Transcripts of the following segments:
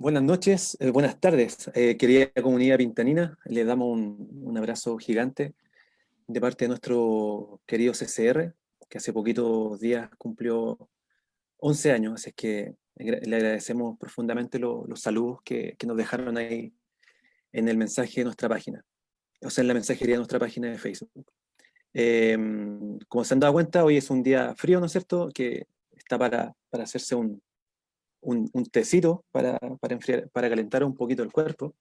Buenas noches, buenas tardes, querida comunidad pintanina. Les damos un abrazo gigante de parte de nuestro querido CCR, que hace poquitos días cumplió 11 años, así es que le agradecemos profundamente los saludos que nos dejaron ahí en el mensaje de nuestra página, o sea, en la mensajería de nuestra página de Facebook. Como se han dado cuenta, hoy es un día frío, ¿no es cierto?, que está para hacerse un tecito para enfriar, para calentar un poquito el cuerpo.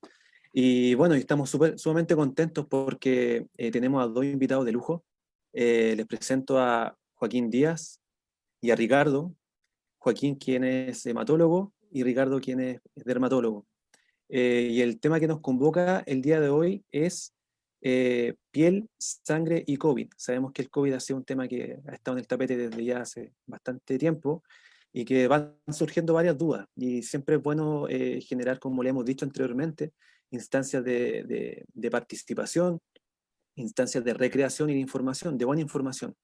Y bueno, y estamos sumamente contentos porque tenemos a dos invitados de lujo. Les presento a Joaquín Díaz y a Ricardo. Joaquín, quien es hematólogo, y Ricardo, quien es dermatólogo. Y el tema que nos convoca el día de hoy es piel, sangre y COVID. Sabemos que el COVID ha sido un tema que ha estado en el tapete desde ya hace bastante tiempo y que van surgiendo varias dudas. Y siempre es bueno generar, como le hemos dicho anteriormente, instancias de participación, instancias de recreación y de información, de buena información.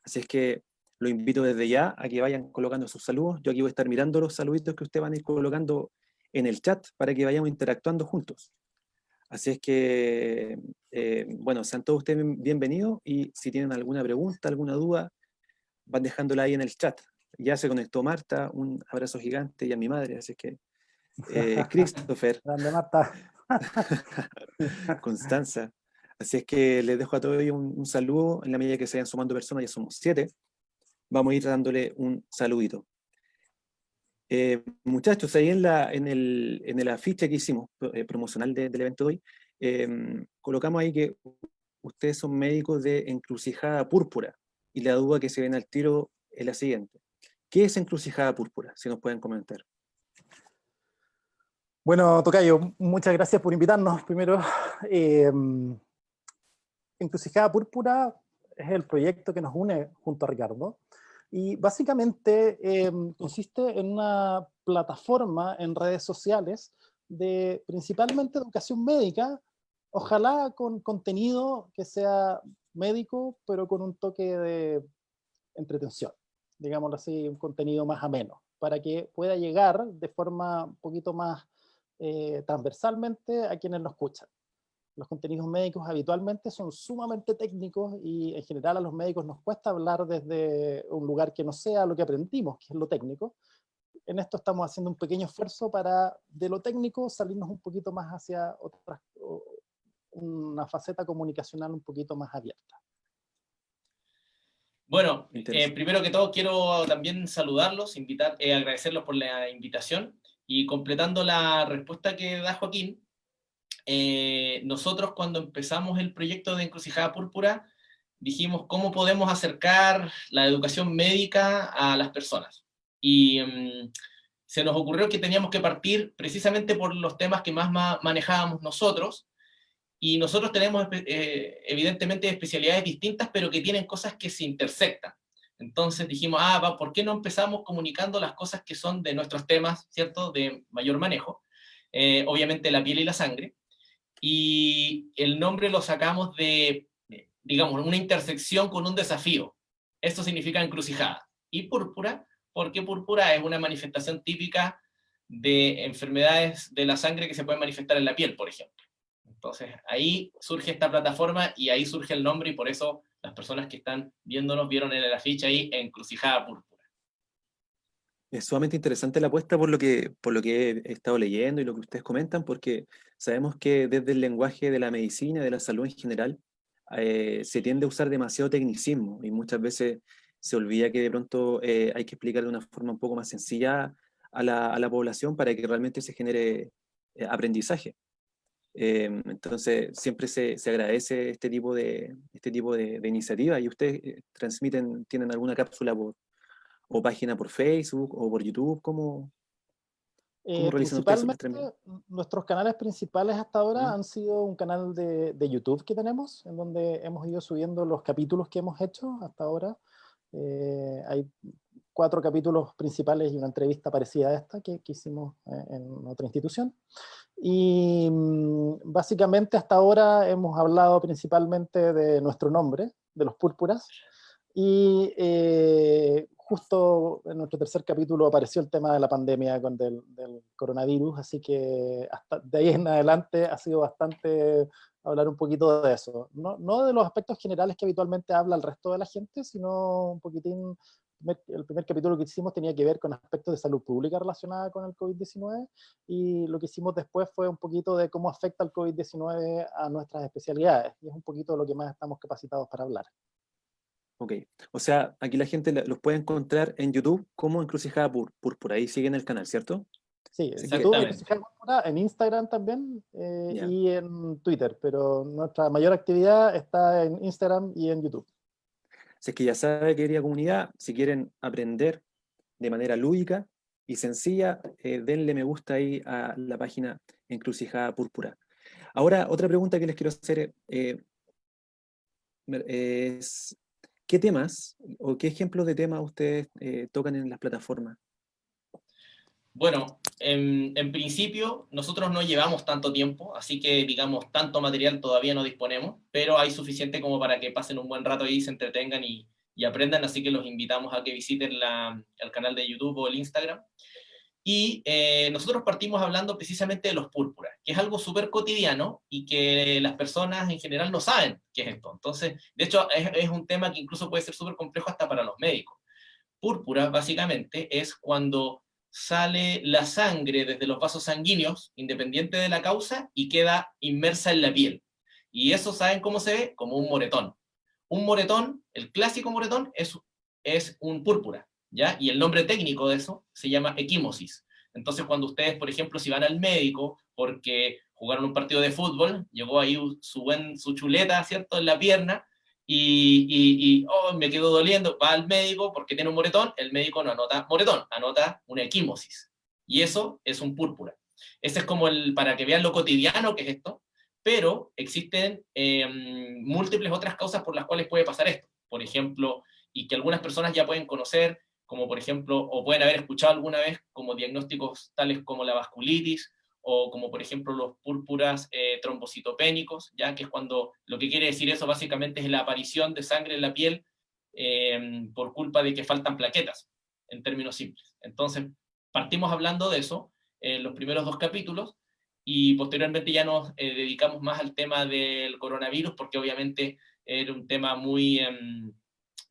Así es que lo invito desde ya a que vayan colocando sus saludos. Yo aquí voy a estar mirando los saluditos que ustedes van a ir colocando en el chat para que vayamos interactuando juntos. Así es que, bueno, sean todos ustedes bienvenidos y si tienen alguna pregunta, alguna duda, van dejándola ahí en el chat. Ya se conectó Marta, un abrazo gigante, y a mi madre, así es que, Christopher, Grande Marta. Constanza. Así es que les dejo a todos un saludo en la medida que se vayan sumando personas, ya somos 7. Vamos a ir dándole un saludito. Muchachos, ahí en el afiche que hicimos promocional del evento de hoy, colocamos ahí que ustedes son médicos de Encrucijada Púrpura, y la duda que se viene al tiro es la siguiente. ¿Qué es Encrucijada Púrpura? Si nos pueden comentar. Bueno, tocayo, muchas gracias por invitarnos. Primero, Encrucijada Púrpura es el proyecto que nos une junto a Ricardo. Y básicamente consiste en una plataforma en redes sociales de principalmente educación médica, ojalá con contenido que sea médico, pero con un toque de entretención, digámoslo así, un contenido más ameno, para que pueda llegar de forma un poquito más transversalmente a quienes lo escuchan. Los contenidos médicos habitualmente son sumamente técnicos y en general a los médicos nos cuesta hablar desde un lugar que no sea lo que aprendimos, que es lo técnico. En esto estamos haciendo un pequeño esfuerzo para de lo técnico salirnos un poquito más hacia una faceta comunicacional un poquito más abierta. Bueno, primero que todo quiero también saludarlos, agradecerlos por la invitación, y completando la respuesta que da Joaquín, nosotros cuando empezamos el proyecto de Encrucijada Púrpura dijimos cómo podemos acercar la educación médica a las personas. Y se nos ocurrió que teníamos que partir precisamente por los temas que más manejábamos nosotros, y nosotros tenemos evidentemente especialidades distintas, pero que tienen cosas que se intersectan. Entonces dijimos, ¿por qué no empezamos comunicando las cosas que son de nuestros temas, ¿cierto?, de mayor manejo? Obviamente la piel y la sangre. Y el nombre lo sacamos de, digamos, una intersección con un desafío. Esto significa encrucijada. Y púrpura, porque púrpura es una manifestación típica de enfermedades de la sangre que se pueden manifestar en la piel, por ejemplo. Entonces, ahí surge esta plataforma y ahí surge el nombre, y por eso las personas que están viéndonos vieron en el afiche ahí Encrucijada Púrpura. Es sumamente interesante la apuesta por lo que he estado leyendo y lo que ustedes comentan, porque sabemos que desde el lenguaje de la medicina y de la salud en general, se tiende a usar demasiado tecnicismo y muchas veces se olvida que de pronto hay que explicar de una forma un poco más sencilla a la población para que realmente se genere aprendizaje. Entonces, siempre se agradece este tipo de iniciativa, y ustedes tienen alguna cápsula o página por Facebook o por YouTube. ¿Cómo realizan ustedes su Principalmente, streaming? nuestros canales principales hasta ahora ¿Mm? han sido un canal de YouTube que tenemos, en donde hemos ido subiendo los capítulos que hemos hecho hasta ahora. Hay 4 capítulos principales y una entrevista parecida a esta que hicimos en otra institución. Y básicamente hasta ahora hemos hablado principalmente de nuestro nombre, de los púrpuras, y justo en nuestro tercer capítulo apareció el tema de la pandemia del coronavirus, así que hasta de ahí en adelante ha sido bastante hablar un poquito de eso. No de los aspectos generales que habitualmente habla el resto de la gente, sino un poquitín. El primer capítulo que hicimos tenía que ver con aspectos de salud pública relacionada con el COVID-19, y lo que hicimos después fue un poquito de cómo afecta el COVID-19 a nuestras especialidades, y es un poquito lo que más estamos capacitados para hablar. Ok, o sea, aquí la gente los puede encontrar en YouTube como Encrucijada Púrpura, ahí siguen el canal, ¿cierto? Sí, en Así que, YouTube, Exactamente. en Instagram también, ya. y en Twitter, pero nuestra mayor actividad está en Instagram y en YouTube. Si es que ya sabe, querida comunidad, si quieren aprender de manera lúdica y sencilla, denle me gusta ahí a la página Encrucijada Púrpura. Ahora, otra pregunta que les quiero hacer es, ¿qué temas o qué ejemplos de temas ustedes tocan en las plataformas? Bueno, en principio nosotros no llevamos tanto tiempo, así que digamos tanto material todavía no disponemos, pero hay suficiente como para que pasen un buen rato ahí, se entretengan y aprendan, así que los invitamos a que visiten el canal de YouTube o el Instagram. Y nosotros partimos hablando precisamente de los púrpuras, que es algo súper cotidiano y que las personas en general no saben qué es esto. Entonces, de hecho, es un tema que incluso puede ser súper complejo hasta para los médicos. Púrpura, básicamente, es cuando sale la sangre desde los vasos sanguíneos, independiente de la causa, y queda inmersa en la piel. Y eso, ¿saben cómo se ve? Como un moretón. Un moretón, el clásico moretón, es un púrpura, ¿ya? Y el nombre técnico de eso se llama equimosis. Entonces, cuando ustedes, por ejemplo, si van al médico porque jugaron un partido de fútbol, llegó ahí su chuleta, ¿cierto?, en la pierna, oh, me quedó doliendo, va al médico porque tiene un moretón, el médico no anota moretón, anota una equimosis. Y eso es un púrpura. Ese es como para que vean lo cotidiano que es esto, pero existen múltiples otras causas por las cuales puede pasar esto. Por ejemplo, y que algunas personas ya pueden conocer, como por ejemplo, o pueden haber escuchado alguna vez como diagnósticos tales como la vasculitis, o como por ejemplo los púrpuras trombocitopénicos, ya que es cuando lo que quiere decir eso básicamente es la aparición de sangre en la piel por culpa de que faltan plaquetas, en términos simples. Entonces, partimos hablando de eso en los primeros dos capítulos, y posteriormente ya nos dedicamos más al tema del coronavirus, porque obviamente era un tema muy,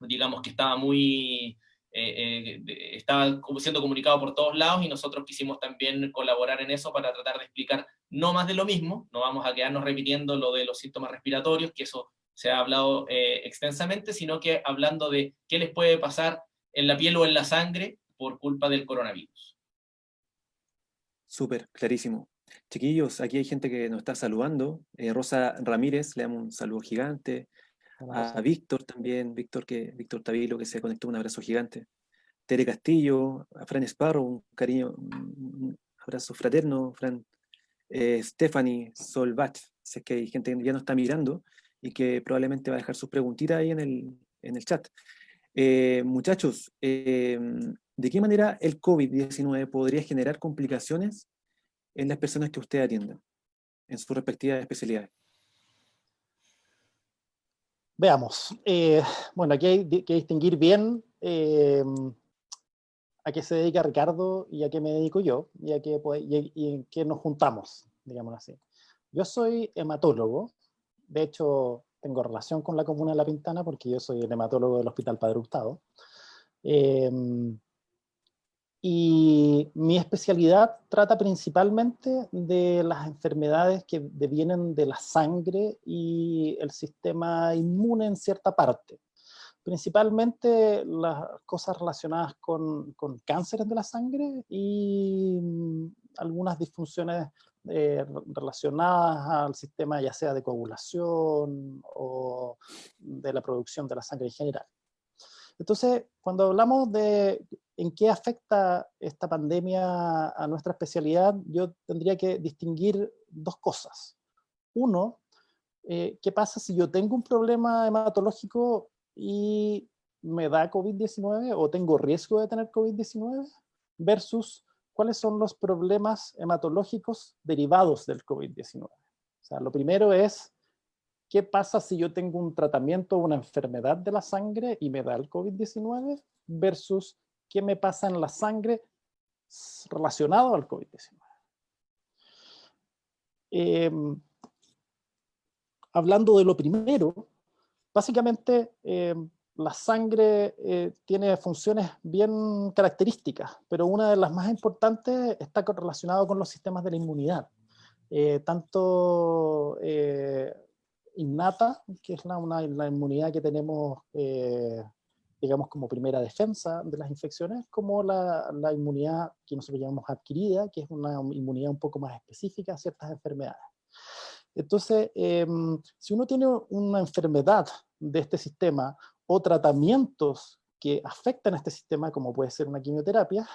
digamos que estaba muy, estaba siendo comunicado por todos lados, y nosotros quisimos también colaborar en eso para tratar de explicar no más de lo mismo, no vamos a quedarnos repitiendo lo de los síntomas respiratorios, que eso se ha hablado extensamente, sino que hablando de qué les puede pasar en la piel o en la sangre por culpa del coronavirus. Súper, clarísimo. Chiquillos, aquí hay gente que nos está saludando. Rosa Ramírez, le damos un saludo gigante. A Víctor también, Víctor Tavilo, que se conectó, un abrazo gigante. Tere Castillo, a Fran Esparro, un cariño, un abrazo fraterno, Fran. Stephanie Solbach, sé que hay gente que ya nos está mirando y que probablemente va a dejar sus preguntitas ahí en el chat. Muchachos, ¿de qué manera el COVID-19 podría generar complicaciones en las personas que usted atienda, en sus respectivas especialidades? Veamos. Bueno, aquí hay que distinguir bien a qué se dedica Ricardo y a qué me dedico yo, y en qué nos juntamos, digamos así. Yo soy hematólogo, de hecho tengo relación con la comuna de La Pintana porque yo soy el hematólogo del Hospital Padre Hurtado. Y mi especialidad trata principalmente de las enfermedades que devienen de la sangre y el sistema inmune en cierta parte. Principalmente las cosas relacionadas con cánceres de la sangre y algunas disfunciones relacionadas al sistema ya sea de coagulación o de la producción de la sangre en general. Entonces, cuando hablamos de en qué afecta esta pandemia a nuestra especialidad, yo tendría que distinguir dos cosas. Uno, ¿qué pasa si yo tengo un problema hematológico y me da COVID-19 o tengo riesgo de tener COVID-19? Versus cuáles son los problemas hematológicos derivados del COVID-19. O sea, lo primero es ¿qué pasa si yo tengo un tratamiento o una enfermedad de la sangre y me da el COVID-19? Versus qué me pasa en la sangre relacionado al COVID-19. Hablando de lo primero, básicamente la sangre tiene funciones bien características, pero una de las más importantes está relacionada con los sistemas de la inmunidad. Tanto innata, que es la inmunidad que tenemos, digamos, como primera defensa de las infecciones, como la inmunidad que nosotros llamamos adquirida, que es una inmunidad un poco más específica a ciertas enfermedades. Entonces, si uno tiene una enfermedad de este sistema o tratamientos que afectan a este sistema, como puede ser una quimioterapia,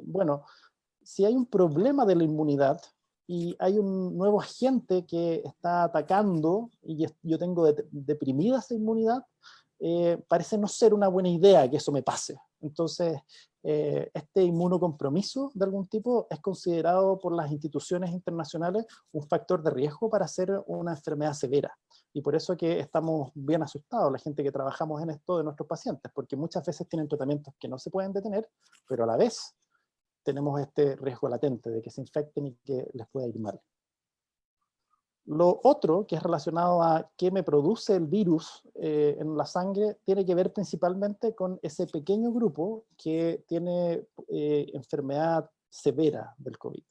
bueno, si hay un problema de la inmunidad y hay un nuevo agente que está atacando y yo tengo deprimida esa inmunidad, parece no ser una buena idea que eso me pase. Entonces, este inmunocompromiso de algún tipo es considerado por las instituciones internacionales un factor de riesgo para hacer una enfermedad severa. Y por eso que estamos bien asustados, la gente que trabajamos en esto, de nuestros pacientes, porque muchas veces tienen tratamientos que no se pueden detener, pero a la vez tenemos este riesgo latente de que se infecten y que les pueda ir mal. Lo otro, que es relacionado a qué me produce el virus en la sangre, tiene que ver principalmente con ese pequeño grupo que tiene enfermedad severa del COVID.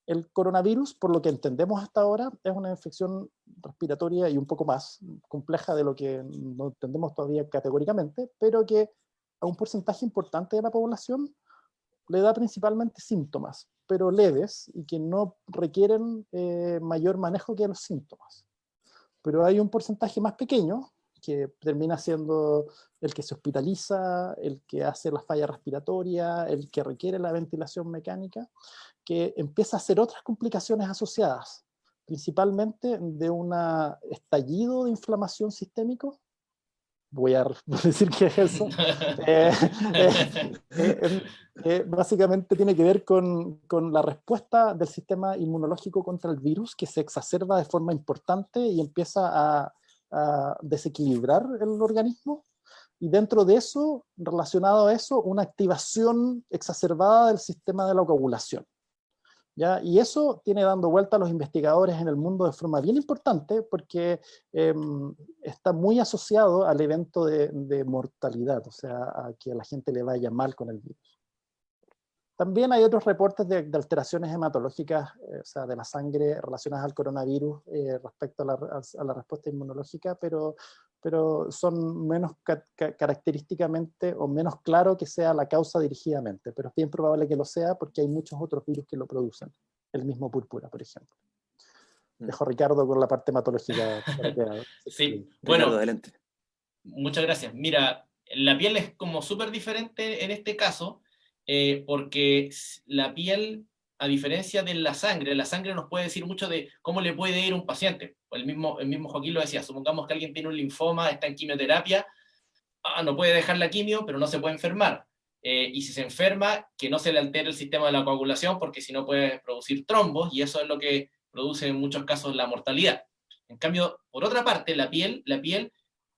El coronavirus, por lo que entendemos hasta ahora, es una infección respiratoria y un poco más compleja de lo que no entendemos todavía categóricamente, pero que a un porcentaje importante de la población le da principalmente síntomas, pero leves y que no requieren mayor manejo que los síntomas. Pero hay un porcentaje más pequeño que termina siendo el que se hospitaliza, el que hace la falla respiratoria, el que requiere la ventilación mecánica, que empieza a hacer otras complicaciones asociadas, principalmente de un estallido de inflamación sistémico. Voy a decir que es eso. Básicamente tiene que ver con la respuesta del sistema inmunológico contra el virus, que se exacerba de forma importante y empieza a desequilibrar el organismo. Y dentro de eso, relacionado a eso, una activación exacerbada del sistema de la coagulación. ¿Ya? Y eso tiene dando vuelta a los investigadores en el mundo de forma bien importante porque está muy asociado al evento de mortalidad, o sea, a que a la gente le vaya mal con el virus. También hay otros reportes de alteraciones hematológicas, o sea, de la sangre relacionadas al coronavirus respecto a la respuesta inmunológica, pero son menos característicamente o menos claro que sea la causa dirigidamente, pero es bien probable que lo sea porque hay muchos otros virus que lo producen, el mismo púrpura, por ejemplo. Dejo a Ricardo con la parte hematológica. Sí, Ricardo, bueno, adelante. muchas gracias. Mira, la piel es como súper diferente en este caso, porque la piel, a diferencia de la sangre nos puede decir mucho de cómo le puede ir a un paciente. El mismo Joaquín lo decía, supongamos que alguien tiene un linfoma, está en quimioterapia, no puede dejar la quimio, pero no se puede enfermar. Y si se enferma, que no se le altere el sistema de la coagulación, porque si no puede producir trombos, y eso es lo que produce en muchos casos la mortalidad. En cambio, por otra parte, la piel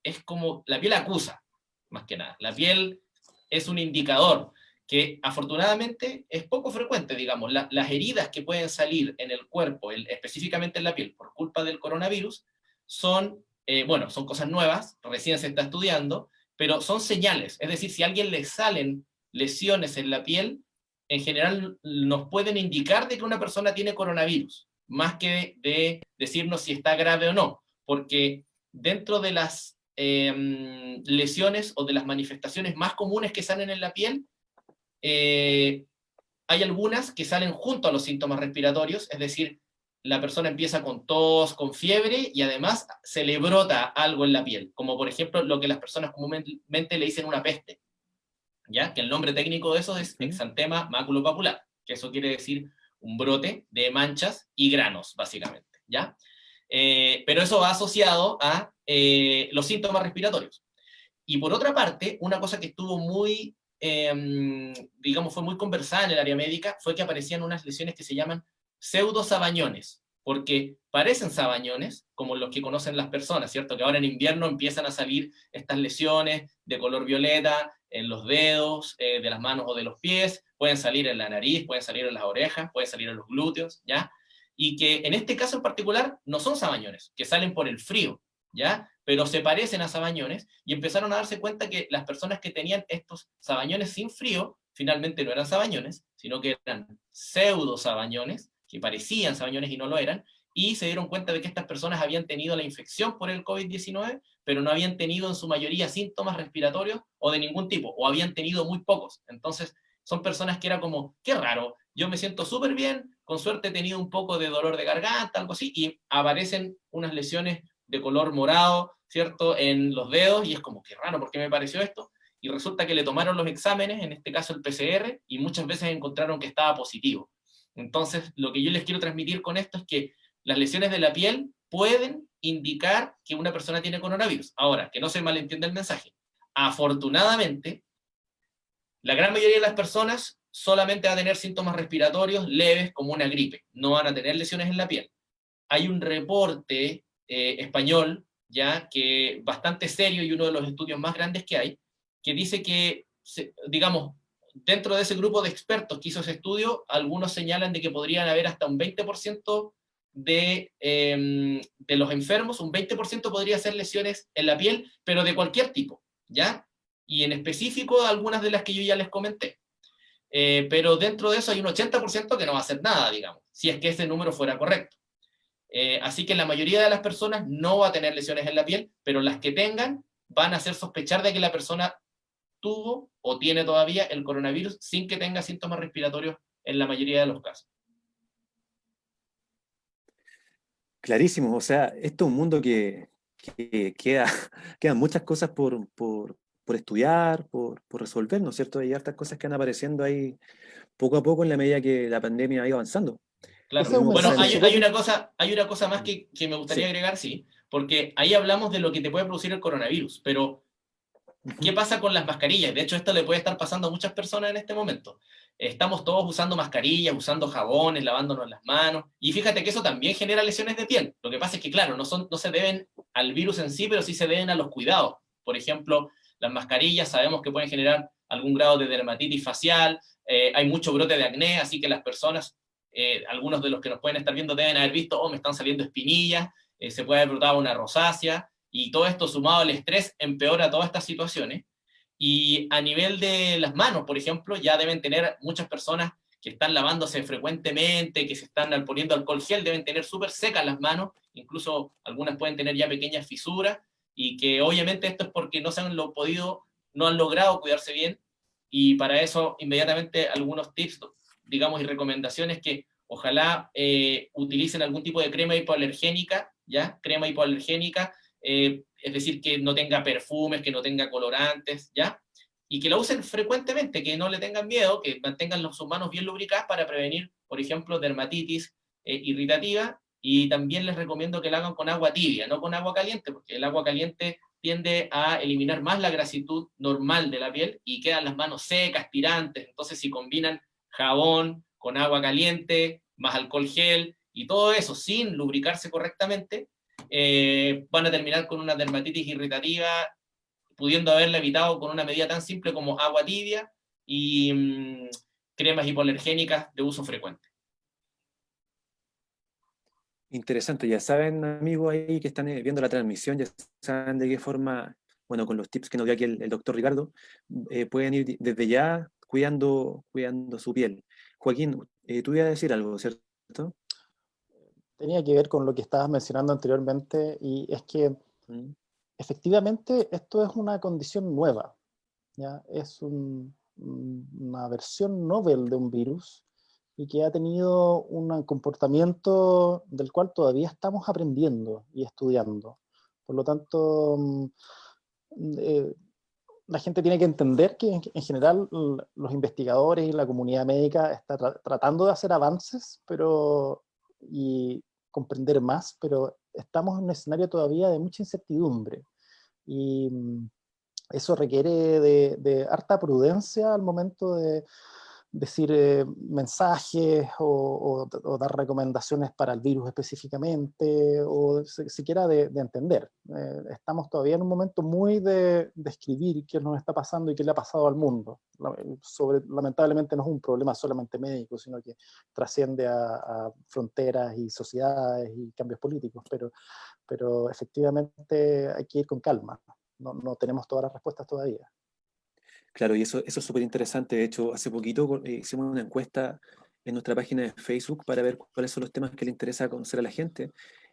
es como, la piel acusa, más que nada. La piel es un indicador que afortunadamente es poco frecuente, digamos. Las heridas que pueden salir en el cuerpo, específicamente en la piel, por culpa del coronavirus, son cosas nuevas, recién se está estudiando, pero son señales. Es decir, si a alguien le salen lesiones en la piel, en general nos pueden indicar de que una persona tiene coronavirus, más que de decirnos si está grave o no, porque dentro de las lesiones o de las manifestaciones más comunes que salen en la piel, hay algunas que salen junto a los síntomas respiratorios, es decir, la persona empieza con tos, con fiebre, y además se le brota algo en la piel, como por ejemplo lo que las personas comúnmente le dicen una peste, ¿ya? Que el nombre técnico de eso es exantema maculopapular, que eso quiere decir un brote de manchas y granos, básicamente, ¿ya? Pero eso va asociado a los síntomas respiratorios. Y por otra parte, una cosa que estuvo muy, digamos, fue muy conversada en el área médica, fue que aparecían unas lesiones que se llaman pseudosabañones. porque parecen sabañones, como los que conocen las personas, ¿cierto? Que ahora en invierno empiezan a salir estas lesiones de color violeta en los dedos, de las manos o de los pies, pueden salir en la nariz, pueden salir en las orejas, pueden salir en los glúteos, ¿ya? Y que en este caso en particular no son sabañones, que salen por el frío, ¿ya? Pero se parecen a sabañones, y empezaron a darse cuenta que las personas que tenían estos sabañones sin frío, finalmente no eran sabañones, sino que eran pseudo sabañones, que parecían sabañones y no lo eran, y se dieron cuenta de que estas personas habían tenido la infección por el COVID-19, pero no habían tenido en su mayoría síntomas respiratorios o de ningún tipo, o habían tenido muy pocos. Entonces, son personas que era como, qué raro, yo me siento súper bien, con suerte he tenido un poco de dolor de garganta, algo así, y aparecen unas lesiones de color morado, ¿cierto?, en los dedos, y es como, qué raro, ¿por qué me pareció esto? Y resulta que le tomaron los exámenes, en este caso el PCR, y muchas veces encontraron que estaba positivo. Entonces, lo que yo les quiero transmitir con esto es que las lesiones de la piel pueden indicar que una persona tiene coronavirus. Ahora, que no se malentienda el mensaje. Afortunadamente, la gran mayoría de las personas solamente va a tener síntomas respiratorios leves como una gripe. No van a tener lesiones en la piel. Hay un reporte español, ya que bastante serio y uno de los estudios más grandes que hay, que dice que, digamos, dentro de ese grupo de expertos que hizo ese estudio, algunos señalan de que podrían haber hasta un 20% de los enfermos, un 20% podría ser lesiones en la piel, pero de cualquier tipo, ¿ya? Y en específico algunas de las que yo ya les comenté. Pero dentro de eso hay un 80% que no va a hacer nada, digamos, si es que ese número fuera correcto. Así que la mayoría de las personas no va a tener lesiones en la piel, pero las que tengan van a hacer sospechar de que la persona tuvo o tiene todavía el coronavirus sin que tenga síntomas respiratorios en la mayoría de los casos. Clarísimo, o sea, esto es un mundo que quedan muchas cosas por estudiar, por resolver, ¿no es cierto? Hay hartas cosas que van apareciendo ahí poco a poco en la medida que la pandemia va avanzando. Claro. Ese es un Bueno, mensaje súper... hay una cosa más que me gustaría agregar, sí, porque ahí hablamos de lo que te puede producir el coronavirus, pero ¿qué pasa con las mascarillas? De hecho, esto le puede estar pasando a muchas personas en este momento. Estamos todos usando mascarillas, usando jabones, lavándonos las manos, y fíjate que eso también genera lesiones de piel. Lo que pasa es que, claro, no se deben al virus en sí, pero sí se deben a los cuidados. Por ejemplo, las mascarillas sabemos que pueden generar algún grado de dermatitis facial, hay mucho brote de acné, así que las personas, algunos de los que nos pueden estar viendo deben haber visto, oh, me están saliendo espinillas, se puede haber brotado una rosácea, y todo esto sumado al estrés empeora todas estas situaciones. Y a nivel de las manos, por ejemplo, ya deben tener muchas personas que están lavándose frecuentemente, que se están poniendo alcohol gel, deben tener súper secas las manos, incluso algunas pueden tener ya pequeñas fisuras, y que obviamente esto es porque no se han no han logrado cuidarse bien, y para eso inmediatamente algunos tips, digamos, y recomendaciones que ojalá utilicen algún tipo de crema hipoalergénica, ¿ya? Crema hipoalergénica, es decir, que no tenga perfumes, que no tenga colorantes, ¿ya? Y que la usen frecuentemente, que no le tengan miedo, que mantengan sus manos bien lubricadas para prevenir, por ejemplo, dermatitis irritativa, y también les recomiendo que la hagan con agua tibia, no con agua caliente, porque el agua caliente tiende a eliminar más la grasitud normal de la piel y quedan las manos secas, tirantes. Entonces, si combinan jabón con agua caliente, más alcohol gel, y todo eso sin lubricarse correctamente, van a terminar con una dermatitis irritativa, pudiendo haberla evitado con una medida tan simple como agua tibia y cremas hipoalergénicas de uso frecuente. Interesante, ya saben, amigos ahí que están viendo la transmisión, ya saben de qué forma, bueno, con los tips que nos dio aquí el doctor Ricardo, pueden ir desde ya cuidando su piel. Joaquín, tú ibas a decir algo, ¿cierto? Tenía que ver con lo que estabas mencionando anteriormente, y es que efectivamente esto es una condición nueva, ¿ya? Es una versión novel de un virus, y que ha tenido un comportamiento del cual todavía estamos aprendiendo y estudiando. Por lo tanto, la gente tiene que entender que en general los investigadores y la comunidad médica está tratando de hacer avances, y comprender más, pero estamos en un escenario todavía de mucha incertidumbre, y eso requiere de harta prudencia al momento de decir mensajes o dar recomendaciones para el virus específicamente, o siquiera de entender. Estamos todavía en un momento muy de escribir qué nos está pasando y qué le ha pasado al mundo. Lamentablemente no es un problema solamente médico, sino que trasciende a fronteras y sociedades y cambios políticos, pero efectivamente hay que ir con calma. No tenemos todas las respuestas todavía. Claro, y eso es súper interesante. De hecho, hace poquito hicimos una encuesta en nuestra página de Facebook para ver cuáles son los temas que le interesa conocer a la gente.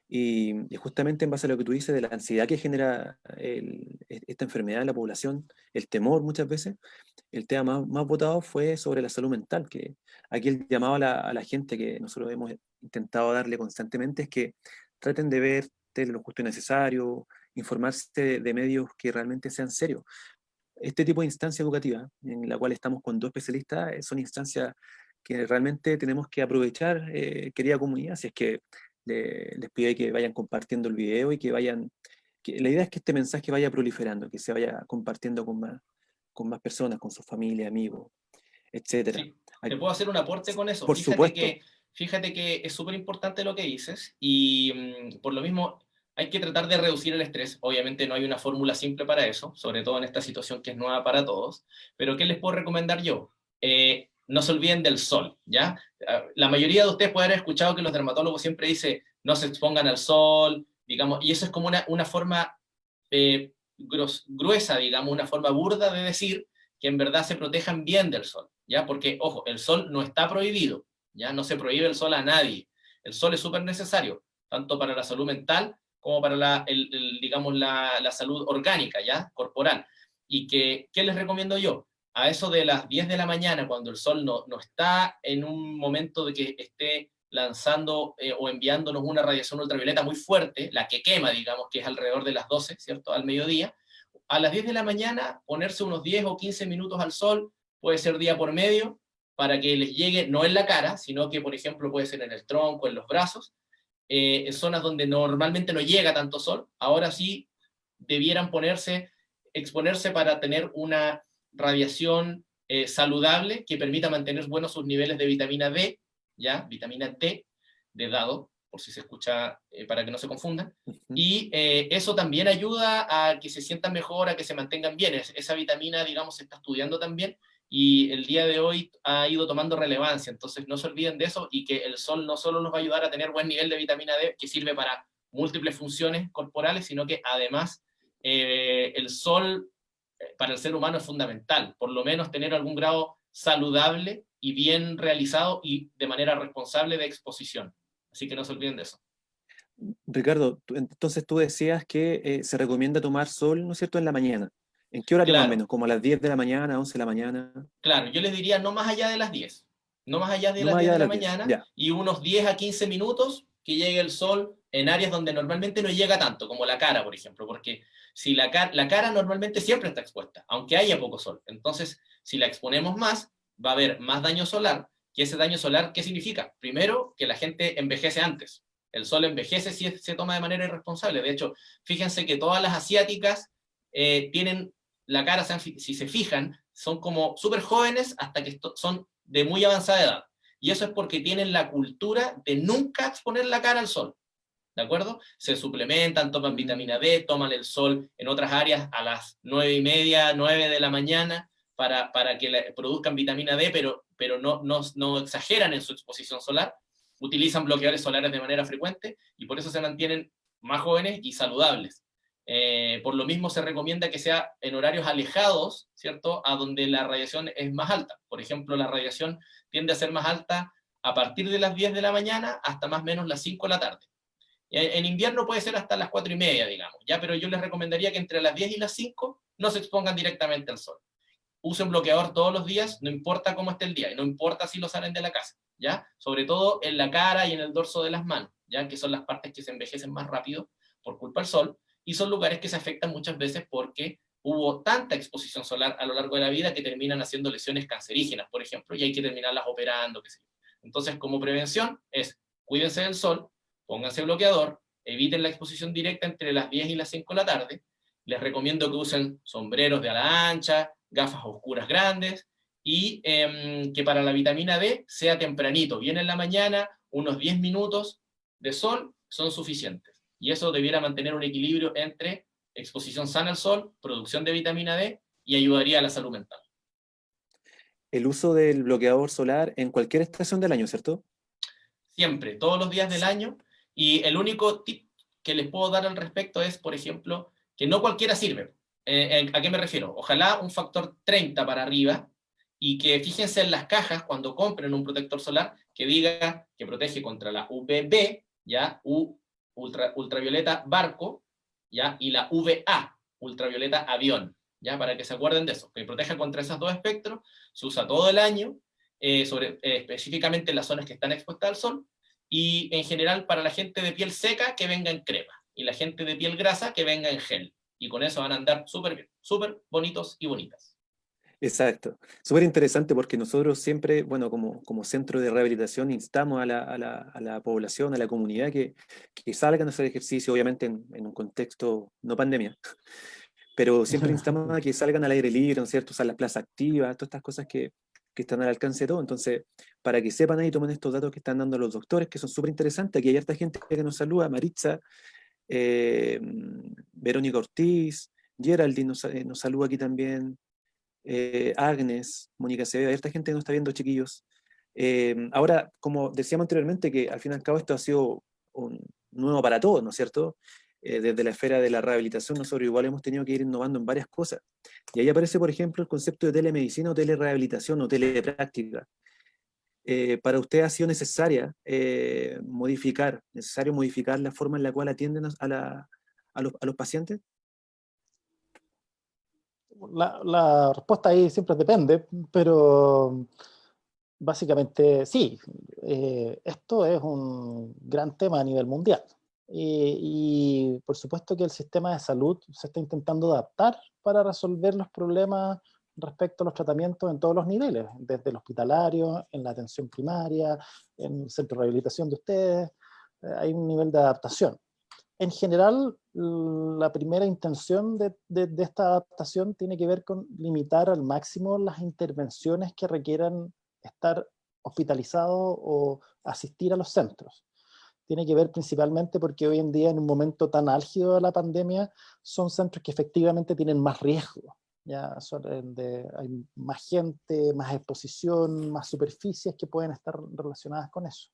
Y justamente en base a lo que tú dices de la ansiedad que genera esta enfermedad en la población, el temor muchas veces, el tema más votado fue sobre la salud mental, que aquí el llamado a la gente que nosotros hemos intentado darle constantemente es que traten de ver lo justo y necesario, informarse de medios que realmente sean serios. Este tipo de instancia educativa, en la cual estamos con dos especialistas, son instancias que realmente tenemos que aprovechar, querida comunidad, si es que les pido que vayan compartiendo el video y que vayan, la idea es que este mensaje vaya proliferando, que se vaya compartiendo con más personas, con su familia, amigos, etcétera. Sí, te puedo hacer un aporte con eso. Por supuesto. Fíjate que es súper importante lo que dices, y por lo mismo hay que tratar de reducir el estrés. Obviamente no hay una fórmula simple para eso, sobre todo en esta situación que es nueva para todos, pero ¿qué les puedo recomendar yo? No se olviden del sol, ¿ya? La mayoría de ustedes pueden haber escuchado que los dermatólogos siempre dicen no se expongan al sol, digamos, y eso es como una forma gruesa, digamos, una forma burda de decir que en verdad se protejan bien del sol, ¿ya? Porque, ojo, el sol no está prohibido, ¿ya? No se prohíbe el sol a nadie. El sol es súper necesario, tanto para la salud mental como para digamos, la salud orgánica, ¿ya? Corporal. Y ¿qué les recomiendo yo? A eso de las 10 de la mañana, cuando el sol no está en un momento de que esté lanzando o enviándonos una radiación ultravioleta muy fuerte, la que quema, digamos, que es alrededor de las 12, ¿cierto? Al mediodía, a las 10 de la mañana ponerse unos 10 o 15 minutos al sol, puede ser día por medio, para que les llegue, no en la cara, sino que, por ejemplo, puede ser en el tronco, en los brazos, en zonas donde normalmente no llega tanto sol. Ahora sí debieran exponerse para tener una radiación saludable que permita mantener buenos sus niveles de vitamina D, ¿ya? Vitamina D, de dado, por si se escucha, para que no se confundan. Y eso también ayuda a que se sientan mejor, a que se mantengan bien. Esa vitamina, digamos, se está estudiando también, y el día de hoy ha ido tomando relevancia. Entonces no se olviden de eso, y que el sol no solo nos va a ayudar a tener buen nivel de vitamina D, que sirve para múltiples funciones corporales, sino que además el sol para el ser humano es fundamental, por lo menos tener algún grado saludable y bien realizado y de manera responsable de exposición. Así que no se olviden de eso. Ricardo, entonces tú decías que se recomienda tomar sol, ¿no es cierto?, en la mañana. ¿En qué horario más o Claro, menos? ¿Como a las 10 de la mañana, 11 de la mañana? claro, yo les diría no más allá de las 10, no más allá de No las más 10 allá de de la las 10. mañana, Ya. y unos 10 a 15 minutos que llegue el sol en áreas donde normalmente no llega tanto, como la cara, por ejemplo, porque si la cara normalmente siempre está expuesta, aunque haya poco sol. Entonces, si la exponemos más, va a haber más daño solar, y ese daño solar, ¿qué significa? Primero, que la gente envejece antes. El sol envejece si se toma de manera irresponsable. De hecho, fíjense que todas las asiáticas tienen la cara, si se fijan, son como súper jóvenes hasta que son de muy avanzada edad. Y eso es porque tienen la cultura de nunca exponer la cara al sol, ¿de acuerdo? Se suplementan, toman vitamina D, toman el sol en otras áreas a las 9:30, 9 de la mañana, para que produzcan vitamina D, pero no exageran en su exposición solar. Utilizan bloqueadores solares de manera frecuente, y por eso se mantienen más jóvenes y saludables. Por lo mismo se recomienda que sea en horarios alejados, ¿cierto?, a donde la radiación es más alta. Por ejemplo, la radiación tiende a ser más alta a partir de las 10 de la mañana hasta más o menos las 5 de la tarde. En invierno puede ser hasta las 4:30, digamos, ¿ya? Pero yo les recomendaría que entre las 10 y las 5 no se expongan directamente al sol. Usen bloqueador todos los días, no importa cómo esté el día, y no importa si lo salen de la casa, ¿ya? Sobre todo en la cara y en el dorso de las manos, ¿ya? Que son las partes que se envejecen más rápido por culpa del sol, y son lugares que se afectan muchas veces porque hubo tanta exposición solar a lo largo de la vida que terminan haciendo lesiones cancerígenas, por ejemplo, y hay que terminarlas operando, qué sé yo. Entonces, como prevención, cuídense del sol, pónganse bloqueador, eviten la exposición directa entre las 10 y las 5 de la tarde. Les recomiendo que usen sombreros de ala ancha, gafas oscuras grandes, y que para la vitamina D sea tempranito, bien en la mañana, unos 10 minutos de sol son suficientes. Y eso debiera mantener un equilibrio entre exposición sana al sol, producción de vitamina D, y ayudaría a la salud mental. El uso del bloqueador solar en cualquier estación del año, ¿cierto? Siempre, todos los días del año, y el único tip que les puedo dar al respecto es, por ejemplo, que no cualquiera sirve. ¿A qué me refiero? Ojalá un factor 30 para arriba, y que fíjense en las cajas cuando compren un protector solar que diga que protege contra la UVB, ¿ya? Ultravioleta barco, ¿ya? Y la UVA, ultravioleta avión, ¿ya? Para que se acuerden de eso, que proteja contra esos dos espectros, se usa todo el año, específicamente en las zonas que están expuestas al sol, y en general para la gente de piel seca que venga en crema, y la gente de piel grasa que venga en gel, y con eso van a andar súper bien, súper bonitos y bonitas. Exacto. Súper interesante porque nosotros siempre, bueno, como centro de rehabilitación, instamos a la población, a la comunidad que salgan a hacer ejercicio, obviamente en un contexto no pandemia, pero siempre instamos a que salgan al aire libre, ¿no es cierto? O sea, las plazas activas, todas estas cosas que están al alcance de todo. Entonces, para que sepan ahí, tomen estos datos que están dando los doctores, que son súper interesantes. Aquí hay harta gente que nos saluda, Maritza, Verónica Ortiz, Geraldine nos saluda aquí también. Agnes, Mónica Acevedo, hay esta gente que nos está viendo, chiquillos. Ahora, como decíamos anteriormente, que al fin y al cabo esto ha sido un nuevo para todos, ¿no es cierto? Desde la esfera de la rehabilitación, nosotros igual hemos tenido que ir innovando en varias cosas. Y ahí aparece, por ejemplo, el concepto de telemedicina o telerehabilitación o telepráctica. ¿Para usted ha sido necesario modificar la forma en la cual atienden a los pacientes? La respuesta ahí siempre depende, pero básicamente sí. Esto es un gran tema a nivel mundial. Y por supuesto que el sistema de salud se está intentando adaptar para resolver los problemas respecto a los tratamientos en todos los niveles, desde el hospitalario, en la atención primaria, en el centro de rehabilitación de ustedes. Hay un nivel de adaptación. En general, la primera intención de esta adaptación tiene que ver con limitar al máximo las intervenciones que requieran estar hospitalizados o asistir a los centros. Tiene que ver principalmente porque hoy en día, en un momento tan álgido de la pandemia, son centros que efectivamente tienen más riesgo. Ya hay más gente, más exposición, más superficies que pueden estar relacionadas con eso.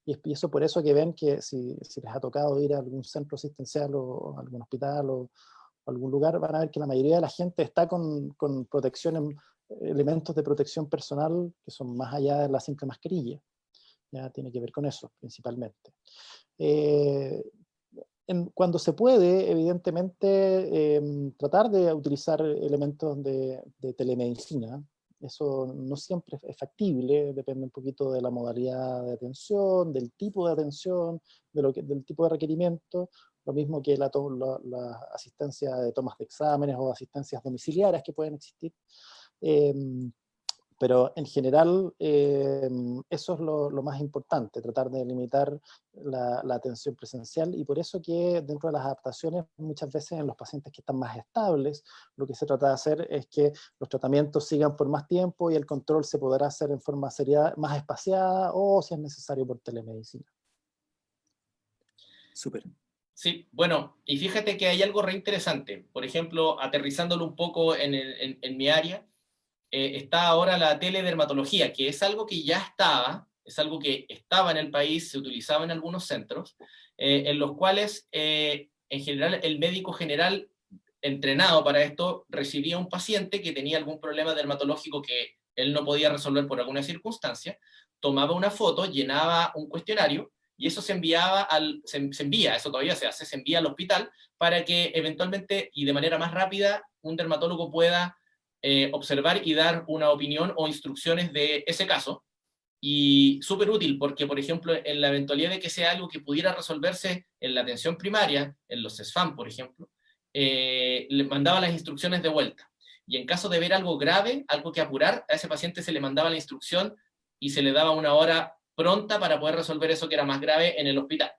Y eso por eso que ven que si les ha tocado ir a algún centro asistencial o a algún hospital o algún lugar, van a ver que la mayoría de la gente está con protección, elementos de protección personal que son más allá de la simple mascarilla. Ya tiene que ver con eso, principalmente. Cuando se puede, evidentemente, tratar de utilizar elementos de telemedicina. Eso no siempre es factible, depende un poquito de la modalidad de atención, del tipo de atención, del tipo de requerimiento, lo mismo que la asistencia de tomas de exámenes o asistencias domiciliarias que pueden existir. Pero en general eso es lo más importante, tratar de limitar la atención presencial, y por eso que dentro de las adaptaciones muchas veces en los pacientes que están más estables, lo que se trata de hacer es que los tratamientos sigan por más tiempo y el control se podrá hacer en forma más espaciada o si es necesario por telemedicina. Súper. Sí, bueno, y fíjate que hay algo re interesante, por ejemplo, aterrizándolo un poco en mi área, está ahora la teledermatología, que es algo que ya estaba, es algo que estaba en el país, se utilizaba en algunos centros, en los cuales en general el médico general entrenado para esto recibía un paciente que tenía algún problema dermatológico que él no podía resolver por alguna circunstancia, tomaba una foto, llenaba un cuestionario, y eso se envía, eso todavía se hace, se envía al hospital para que eventualmente y de manera más rápida un dermatólogo pueda observar y dar una opinión o instrucciones de ese caso. Y súper útil porque, por ejemplo, en la eventualidad de que sea algo que pudiera resolverse en la atención primaria, en los CESFAM, por ejemplo, le mandaba las instrucciones de vuelta. Y en caso de ver algo grave, algo que apurar, a ese paciente se le mandaba la instrucción y se le daba una hora pronta para poder resolver eso que era más grave en el hospital.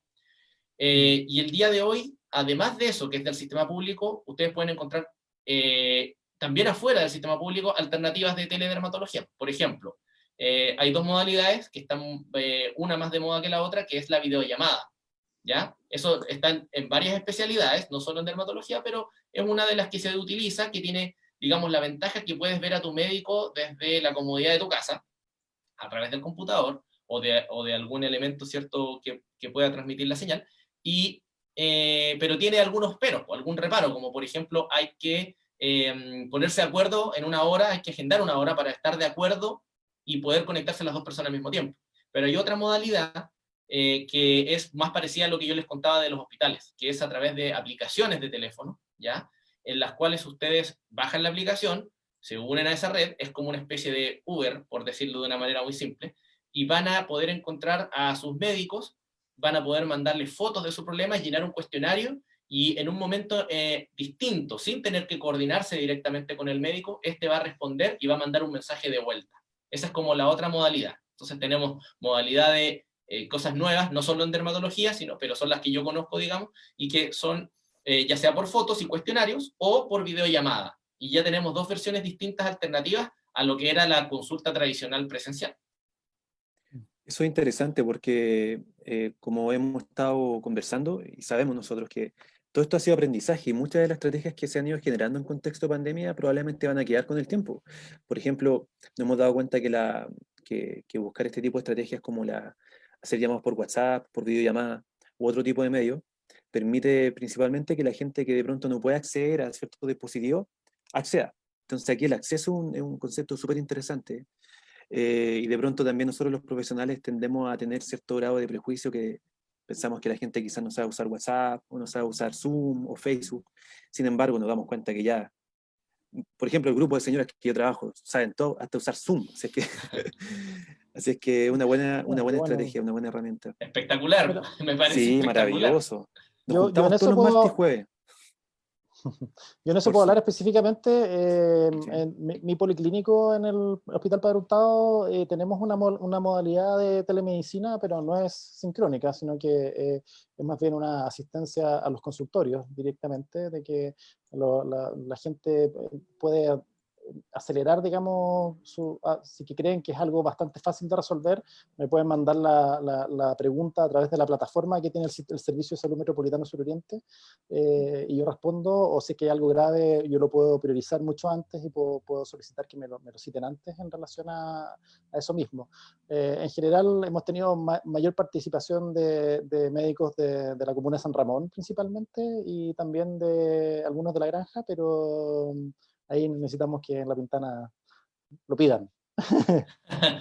Y el día de hoy, además de eso, que es del sistema público, ustedes pueden encontrar también afuera del sistema público alternativas de teledermatología. Por ejemplo, hay dos modalidades que están una más de moda que la otra, que es la videollamada. ¿Ya? Eso está en varias especialidades, no solo en dermatología, pero es una de las que se utiliza, que tiene, digamos, la ventaja que puedes ver a tu médico desde la comodidad de tu casa, a través del computador, o de algún elemento, ¿cierto?, que pueda transmitir la señal, pero tiene algunos peros, o algún reparo, como por ejemplo, hay que ponerse de acuerdo en una hora, hay que agendar una hora para estar de acuerdo y poder conectarse las dos personas al mismo tiempo. Pero hay otra modalidad que es más parecida a lo que yo les contaba de los hospitales, que es a través de aplicaciones de teléfono, ¿ya? En las cuales ustedes bajan la aplicación, se unen a esa red, es como una especie de Uber, por decirlo de una manera muy simple, y van a poder encontrar a sus médicos, van a poder mandarles fotos de su problema, llenar un cuestionario, y en un momento distinto, sin tener que coordinarse directamente con el médico, este va a responder y va a mandar un mensaje de vuelta. Esa es como la otra modalidad. Entonces tenemos modalidad de cosas nuevas, no solo en dermatología, pero son las que yo conozco, digamos, y que son ya sea por fotos y cuestionarios o por videollamada. Y ya tenemos dos versiones distintas alternativas a lo que era la consulta tradicional presencial. Eso es interesante porque, como hemos estado conversando, y sabemos nosotros que todo esto ha sido aprendizaje y muchas de las estrategias que se han ido generando en contexto de pandemia probablemente van a quedar con el tiempo. Por ejemplo, nos hemos dado cuenta que buscar este tipo de estrategias como hacer llamados por WhatsApp, por videollamada u otro tipo de medio, permite principalmente que la gente que de pronto no puede acceder a ciertos dispositivos, acceda. Entonces aquí el acceso es un concepto súper interesante. Y de pronto también nosotros los profesionales tendemos a tener cierto grado de prejuicio que pensamos que la gente quizás no sabe usar WhatsApp, o no sabe usar Zoom o Facebook. Sin embargo, nos damos cuenta que ya, por ejemplo, el grupo de señoras que yo trabajo saben todo, hasta usar Zoom. Así es que, así es que una buena Bueno, estrategia, una buena herramienta. Espectacular, mira, me parece Sí, espectacular. maravilloso. Nos yo en juntamos todos eso los martes y puedo, jueves Yo en eso por puedo hablar Zoom. específicamente. Sí. En mi policlínico en el Hospital Padre Hurtado tenemos una modalidad de telemedicina, pero no es sincrónica, sino que es más bien una asistencia a los consultorios directamente, de que la gente puede acelerar, digamos, si que creen que es algo bastante fácil de resolver, me pueden mandar la pregunta a través de la plataforma que tiene el Servicio de Salud Metropolitano Suroriente, y yo respondo, o si es que hay algo grave, yo lo puedo priorizar mucho antes y puedo solicitar que me lo citen antes en relación a eso mismo. En general hemos tenido mayor participación de médicos de la comuna de San Ramón principalmente, y también de algunos de la granja, pero ahí necesitamos que en La Pintana lo pidan.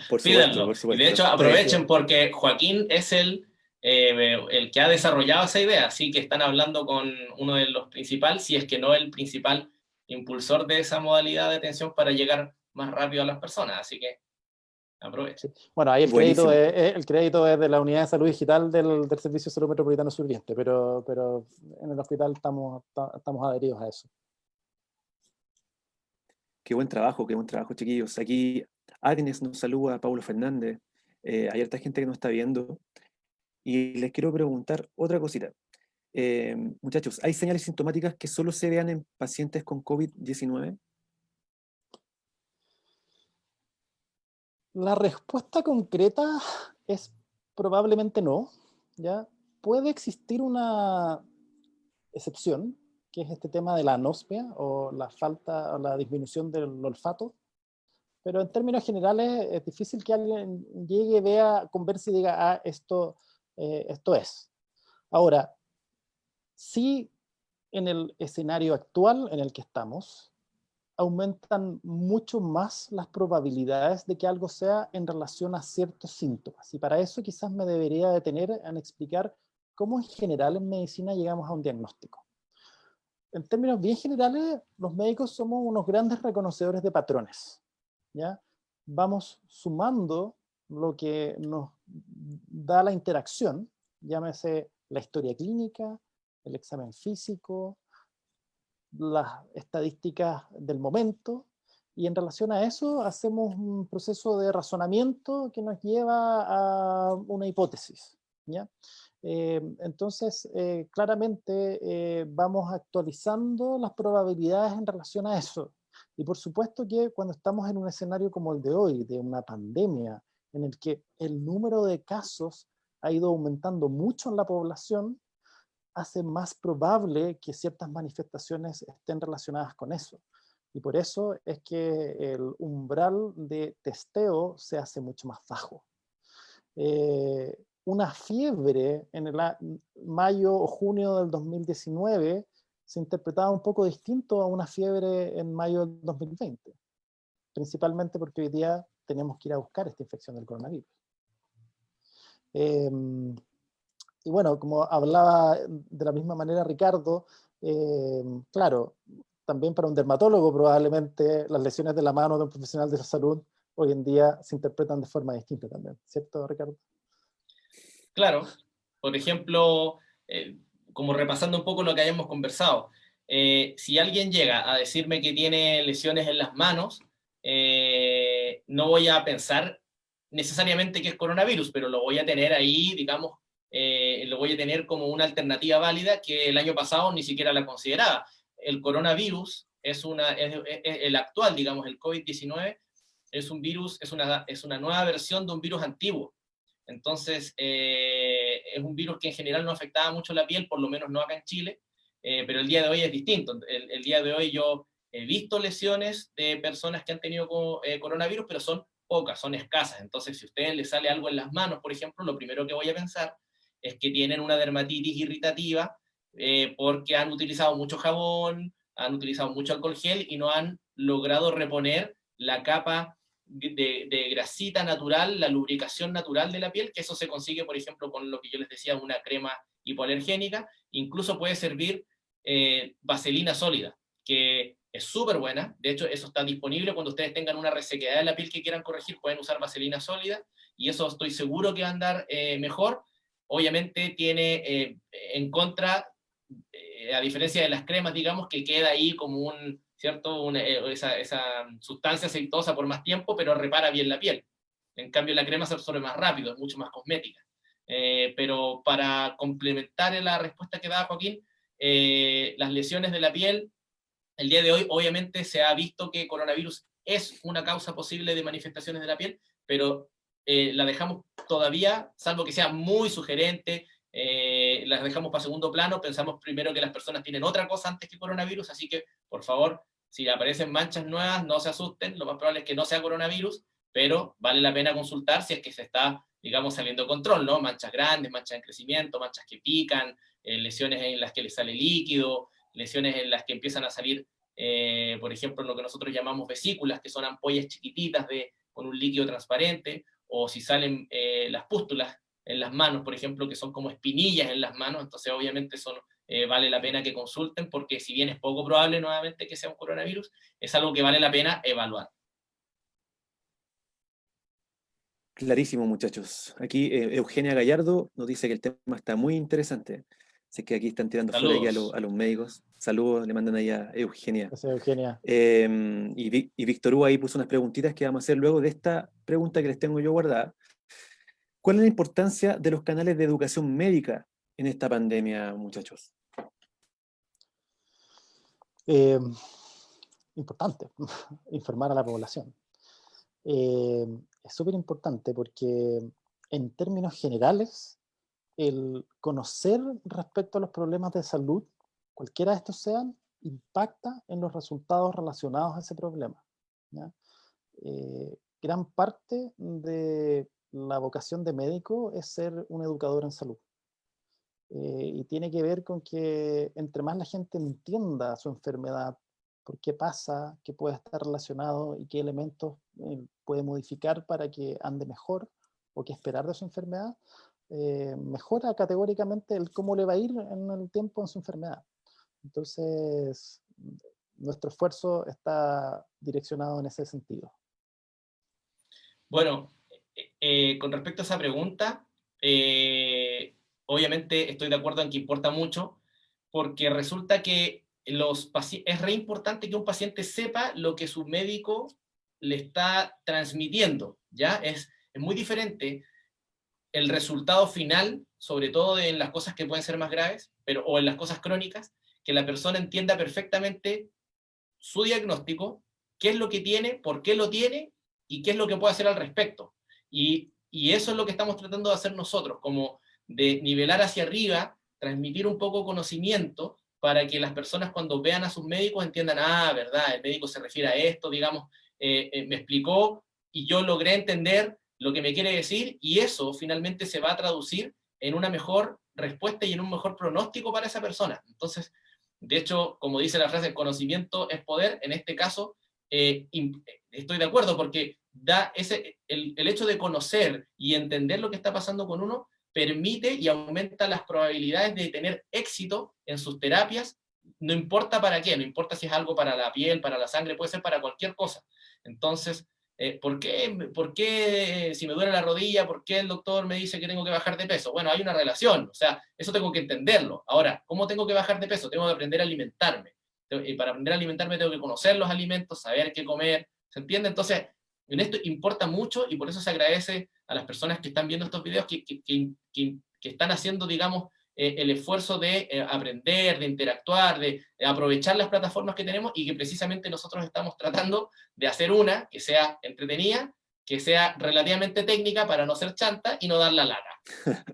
Por supuesto, Pídanlo. por Y de supuesto. hecho aprovechen porque Joaquín es el que ha desarrollado esa idea, así que están hablando con uno de los principales, si es que no el principal impulsor de esa modalidad de atención para llegar más rápido a las personas, así que aprovechen. Sí. Bueno, ahí Buenísimo. el crédito es de la Unidad de Salud Digital del Servicio de Salud Metropolitano Suroriente, pero en el hospital estamos adheridos a eso. Qué buen trabajo, chiquillos. Aquí Agnes nos saluda, Paulo Fernández. Hay harta gente que nos está viendo. Y les quiero preguntar otra cosita. Muchachos, ¿hay señales sintomáticas que solo se vean en pacientes con COVID-19? La respuesta concreta es probablemente no, ¿ya? Puede existir una excepción, que es este tema de la anosmia o la falta o la disminución del olfato, pero en términos generales es difícil que alguien llegue, vea, converse y diga, ah, esto es. Ahora, sí, en el escenario actual en el que estamos, aumentan mucho más las probabilidades de que algo sea en relación a ciertos síntomas. Y para eso quizás me debería detener en explicar cómo en general en medicina llegamos a un diagnóstico. En términos bien generales, los médicos somos unos grandes reconocedores de patrones, ¿ya? Vamos sumando lo que nos da la interacción, llámese la historia clínica, el examen físico, las estadísticas del momento, y en relación a eso hacemos un proceso de razonamiento que nos lleva a una hipótesis, ¿ya? Entonces, claramente vamos actualizando las probabilidades en relación a eso. Y por supuesto que cuando estamos en un escenario como el de hoy, de una pandemia, en el que el número de casos ha ido aumentando mucho en la población, hace más probable que ciertas manifestaciones estén relacionadas con eso. Y por eso es que el umbral de testeo se hace mucho más bajo. Una fiebre en el mayo o junio del 2019 se interpretaba un poco distinto a una fiebre en mayo del 2020, principalmente porque hoy día tenemos que ir a buscar esta infección del coronavirus. Y bueno, como hablaba de la misma manera Ricardo, claro, también para un dermatólogo probablemente las lesiones de la mano de un profesional de la salud hoy en día se interpretan de forma distinta también, ¿cierto, Ricardo? Claro, por ejemplo, como repasando un poco lo que hayamos conversado, si alguien llega a decirme que tiene lesiones en las manos, no voy a pensar necesariamente que es coronavirus, pero lo voy a tener ahí, digamos, lo voy a tener como una alternativa válida que el año pasado ni siquiera la consideraba. El coronavirus es el actual, digamos, el COVID-19, es un virus, es una nueva versión de un virus antiguo. Entonces, es un virus que en general no afectaba mucho la piel, por lo menos no acá en Chile, pero el día de hoy es distinto. El día de hoy yo he visto lesiones de personas que han tenido coronavirus, pero son pocas, son escasas. Entonces, si a ustedes les sale algo en las manos, por ejemplo, lo primero que voy a pensar es que tienen una dermatitis irritativa porque han utilizado mucho jabón, han utilizado mucho alcohol gel y no han logrado reponer la capa de grasita natural, la lubricación natural de la piel, que eso se consigue, por ejemplo, con lo que yo les decía, una crema hipoalergénica. Incluso puede servir vaselina sólida, que es súper buena. De hecho, eso está disponible cuando ustedes tengan una resequedad de la piel que quieran corregir, pueden usar vaselina sólida, y eso estoy seguro que va a andar mejor. Obviamente tiene en contra, a diferencia de las cremas, digamos, que queda ahí como un, ¿cierto? Esa sustancia aceitosa por más tiempo, pero repara bien la piel. En cambio, la crema se absorbe más rápido, es mucho más cosmética. Pero para complementar la respuesta que daba Joaquín, las lesiones de la piel, el día de hoy obviamente se ha visto que coronavirus es una causa posible de manifestaciones de la piel, pero la dejamos todavía, salvo que sea muy sugerente, las dejamos para segundo plano, pensamos primero que las personas tienen otra cosa antes que coronavirus, así que, por favor, si aparecen manchas nuevas, no se asusten, lo más probable es que no sea coronavirus, pero vale la pena consultar si es que se está, digamos, saliendo de control, ¿no? Manchas grandes, manchas en crecimiento, manchas que pican, lesiones en las que le sale líquido, lesiones en las que empiezan a salir, por ejemplo, lo que nosotros llamamos vesículas, que son ampollas chiquititas con un líquido transparente, o si salen las pústulas en las manos, por ejemplo, que son como espinillas en las manos, entonces obviamente vale la pena que consulten, porque si bien es poco probable nuevamente que sea un coronavirus, es algo que vale la pena evaluar. Clarísimo, muchachos. Aquí Eugenia Gallardo nos dice que el tema está muy interesante. Sé que aquí están tirando flores aquí a los médicos. Saludos, le mandan ahí a Eugenia. Gracias, Eugenia. Y Víctor Hugo ahí puso unas preguntitas que vamos a hacer luego de esta pregunta que les tengo yo guardada. ¿Cuál es la importancia de los canales de educación médica en esta pandemia, muchachos? Importante, informar a la población. Es súper importante porque en términos generales, el conocer respecto a los problemas de salud, cualquiera de estos sean, impacta en los resultados relacionados a ese problema, ¿ya? Gran parte de la vocación de médico es ser un educador en salud. Y tiene que ver con que entre más la gente entienda su enfermedad, por qué pasa, qué puede estar relacionado y qué elementos puede modificar para que ande mejor o qué esperar de su enfermedad, mejora categóricamente el cómo le va a ir en el tiempo en su enfermedad. Entonces, nuestro esfuerzo está direccionado en ese sentido. Bueno, con respecto a esa pregunta, obviamente estoy de acuerdo en que importa mucho, porque resulta que es re importante que un paciente sepa lo que su médico le está transmitiendo, ¿ya? Es muy diferente el resultado final, sobre todo en las cosas que pueden ser más graves, o en las cosas crónicas, que la persona entienda perfectamente su diagnóstico, qué es lo que tiene, por qué lo tiene, y qué es lo que puede hacer al respecto. Y eso es lo que estamos tratando de hacer nosotros, como de nivelar hacia arriba, transmitir un poco conocimiento, para que las personas cuando vean a sus médicos entiendan, ah, verdad, el médico se refiere a esto, digamos, me explicó, y yo logré entender lo que me quiere decir, y eso finalmente se va a traducir en una mejor respuesta y en un mejor pronóstico para esa persona. Entonces, de hecho, como dice la frase, conocimiento es poder, en este caso, estoy de acuerdo, porque el hecho de conocer y entender lo que está pasando con uno, permite y aumenta las probabilidades de tener éxito en sus terapias, no importa para qué, no importa si es algo para la piel, para la sangre, puede ser para cualquier cosa. Entonces, ¿por qué si me duele la rodilla, por qué el doctor me dice que tengo que bajar de peso? Bueno, hay una relación, o sea, eso tengo que entenderlo. Ahora, ¿cómo tengo que bajar de peso? Tengo que aprender a alimentarme. Y para aprender a alimentarme tengo que conocer los alimentos, saber qué comer, ¿se entiende? Entonces, en esto importa mucho, y por eso se agradece a las personas que están viendo estos videos que están haciendo, digamos, el esfuerzo de aprender, de interactuar, de aprovechar las plataformas que tenemos, y que precisamente nosotros estamos tratando de hacer una que sea entretenida, que sea relativamente técnica para no ser chanta y no dar la lata.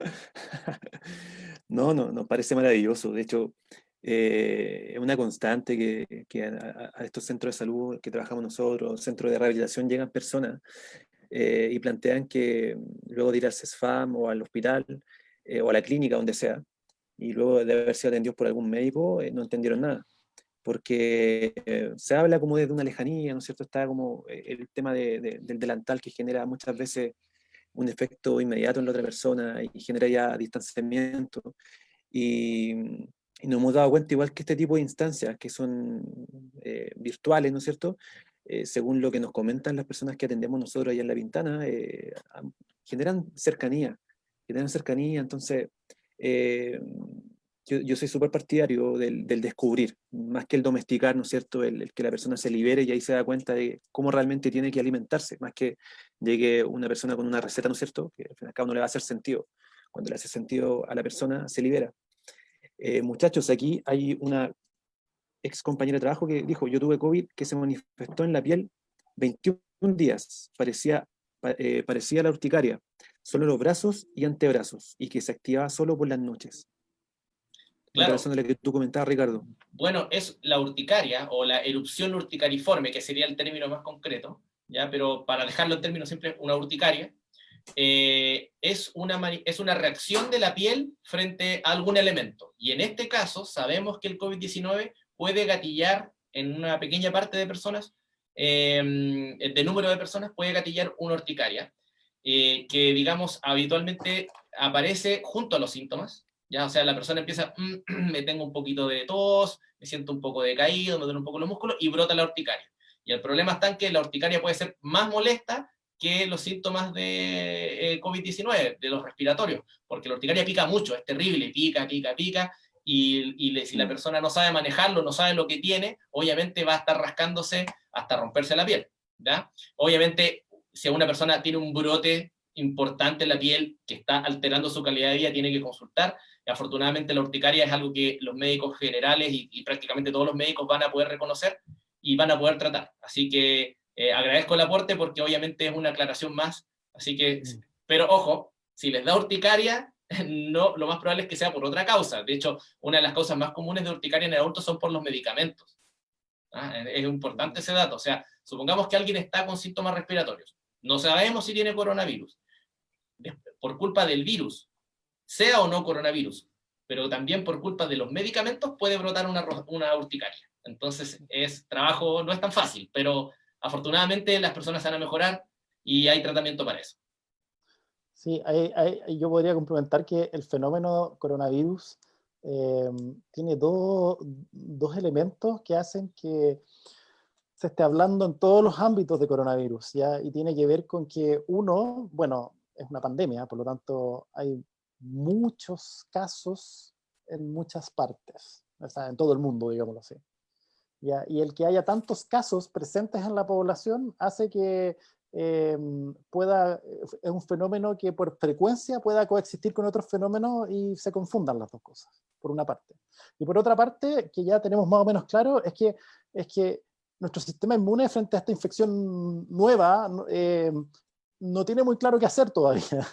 No, parece maravilloso. De hecho, es una constante que a estos centros de salud que trabajamos nosotros, centros de rehabilitación, llegan personas y plantean que luego de ir al CESFAM o al hospital o a la clínica, donde sea, y luego de haber sido atendidos por algún médico, no entendieron nada. Porque se habla como desde una lejanía, ¿no es cierto? Está como el tema del delantal, que genera muchas veces un efecto inmediato en la otra persona y genera ya distanciamiento. Y nos hemos dado cuenta, igual que este tipo de instancias que son virtuales, ¿no es cierto? Según lo que nos comentan las personas que atendemos nosotros allá en La Pintana, generan cercanía, entonces eh, yo soy súper partidario del descubrir, más que el domesticar, ¿no es cierto? El que la persona se libere y ahí se da cuenta de cómo realmente tiene que alimentarse, más que llegue una persona con una receta, ¿no es cierto? Que al fin y al cabo no le va a hacer sentido. Cuando le hace sentido a la persona, se libera. Muchachos, aquí hay una ex compañera de trabajo que dijo, yo tuve COVID que se manifestó en la piel 21 días, parecía la urticaria, solo los brazos y antebrazos, y que se activaba solo por las noches. En Claro. relación a lo que tú comentabas, Ricardo. Bueno, es la urticaria o la erupción urticariforme, que sería el término más concreto, ¿ya? Pero para dejarlo en términos simples, una urticaria, es una reacción de la piel frente a algún elemento. Y en este caso, sabemos que el COVID-19 puede gatillar en una pequeña parte de personas, de número de personas, puede gatillar una urticaria, que, digamos, habitualmente aparece junto a los síntomas. Ya, o sea, la persona empieza, me tengo un poquito de tos, me siento un poco decaído, me duele un poco los músculos, y brota la urticaria. Y el problema está en que la urticaria puede ser más molesta que los síntomas de COVID-19, de los respiratorios, porque la urticaria pica mucho, es terrible, pica, si la persona no sabe manejarlo, no sabe lo que tiene, obviamente va a estar rascándose hasta romperse la piel, ¿ya? Obviamente, si una persona tiene un brote importante en la piel que está alterando su calidad de vida, tiene que consultar. Afortunadamente la urticaria es algo que los médicos generales y prácticamente todos los médicos van a poder reconocer y van a poder tratar. Así que agradezco el aporte, porque obviamente es una aclaración más. Así que, pero ojo, si les da urticaria, no, lo más probable es que sea por otra causa. De hecho, una de las causas más comunes de urticaria en adultos son por los medicamentos. Es importante ese dato. O sea, supongamos que alguien está con síntomas respiratorios. No sabemos si tiene coronavirus. Por culpa del virus, sea o no coronavirus, pero también por culpa de los medicamentos puede brotar una urticaria. Entonces, no es tan fácil, pero afortunadamente las personas van a mejorar y hay tratamiento para eso. Sí, yo podría complementar que el fenómeno coronavirus tiene dos elementos que hacen que se esté hablando en todos los ámbitos de coronavirus, ¿ya? Y tiene que ver con que uno, bueno, es una pandemia, por lo tanto hay muchos casos en muchas partes, o sea, en todo el mundo, digámoslo así. ¿Ya? Y el que haya tantos casos presentes en la población hace que es un fenómeno que por frecuencia pueda coexistir con otros fenómenos y se confundan las dos cosas, por una parte. Y por otra parte, que ya tenemos más o menos claro, es que nuestro sistema inmune frente a esta infección nueva no tiene muy claro qué hacer todavía.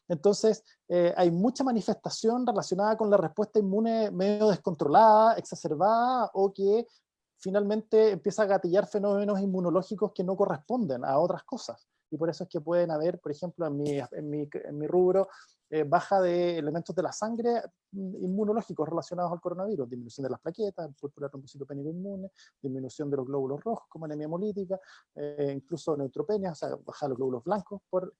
Entonces, hay mucha manifestación relacionada con la respuesta inmune medio descontrolada, exacerbada, o que finalmente empieza a gatillar fenómenos inmunológicos que no corresponden a otras cosas. Y por eso es que pueden haber, por ejemplo, en mi rubro, baja de elementos de la sangre inmunológicos relacionados al coronavirus, disminución de las plaquetas, púrpura trombocitopénico inmune, disminución de los glóbulos rojos como anemia hemolítica, incluso neutropenia, o sea, baja de los glóbulos blancos por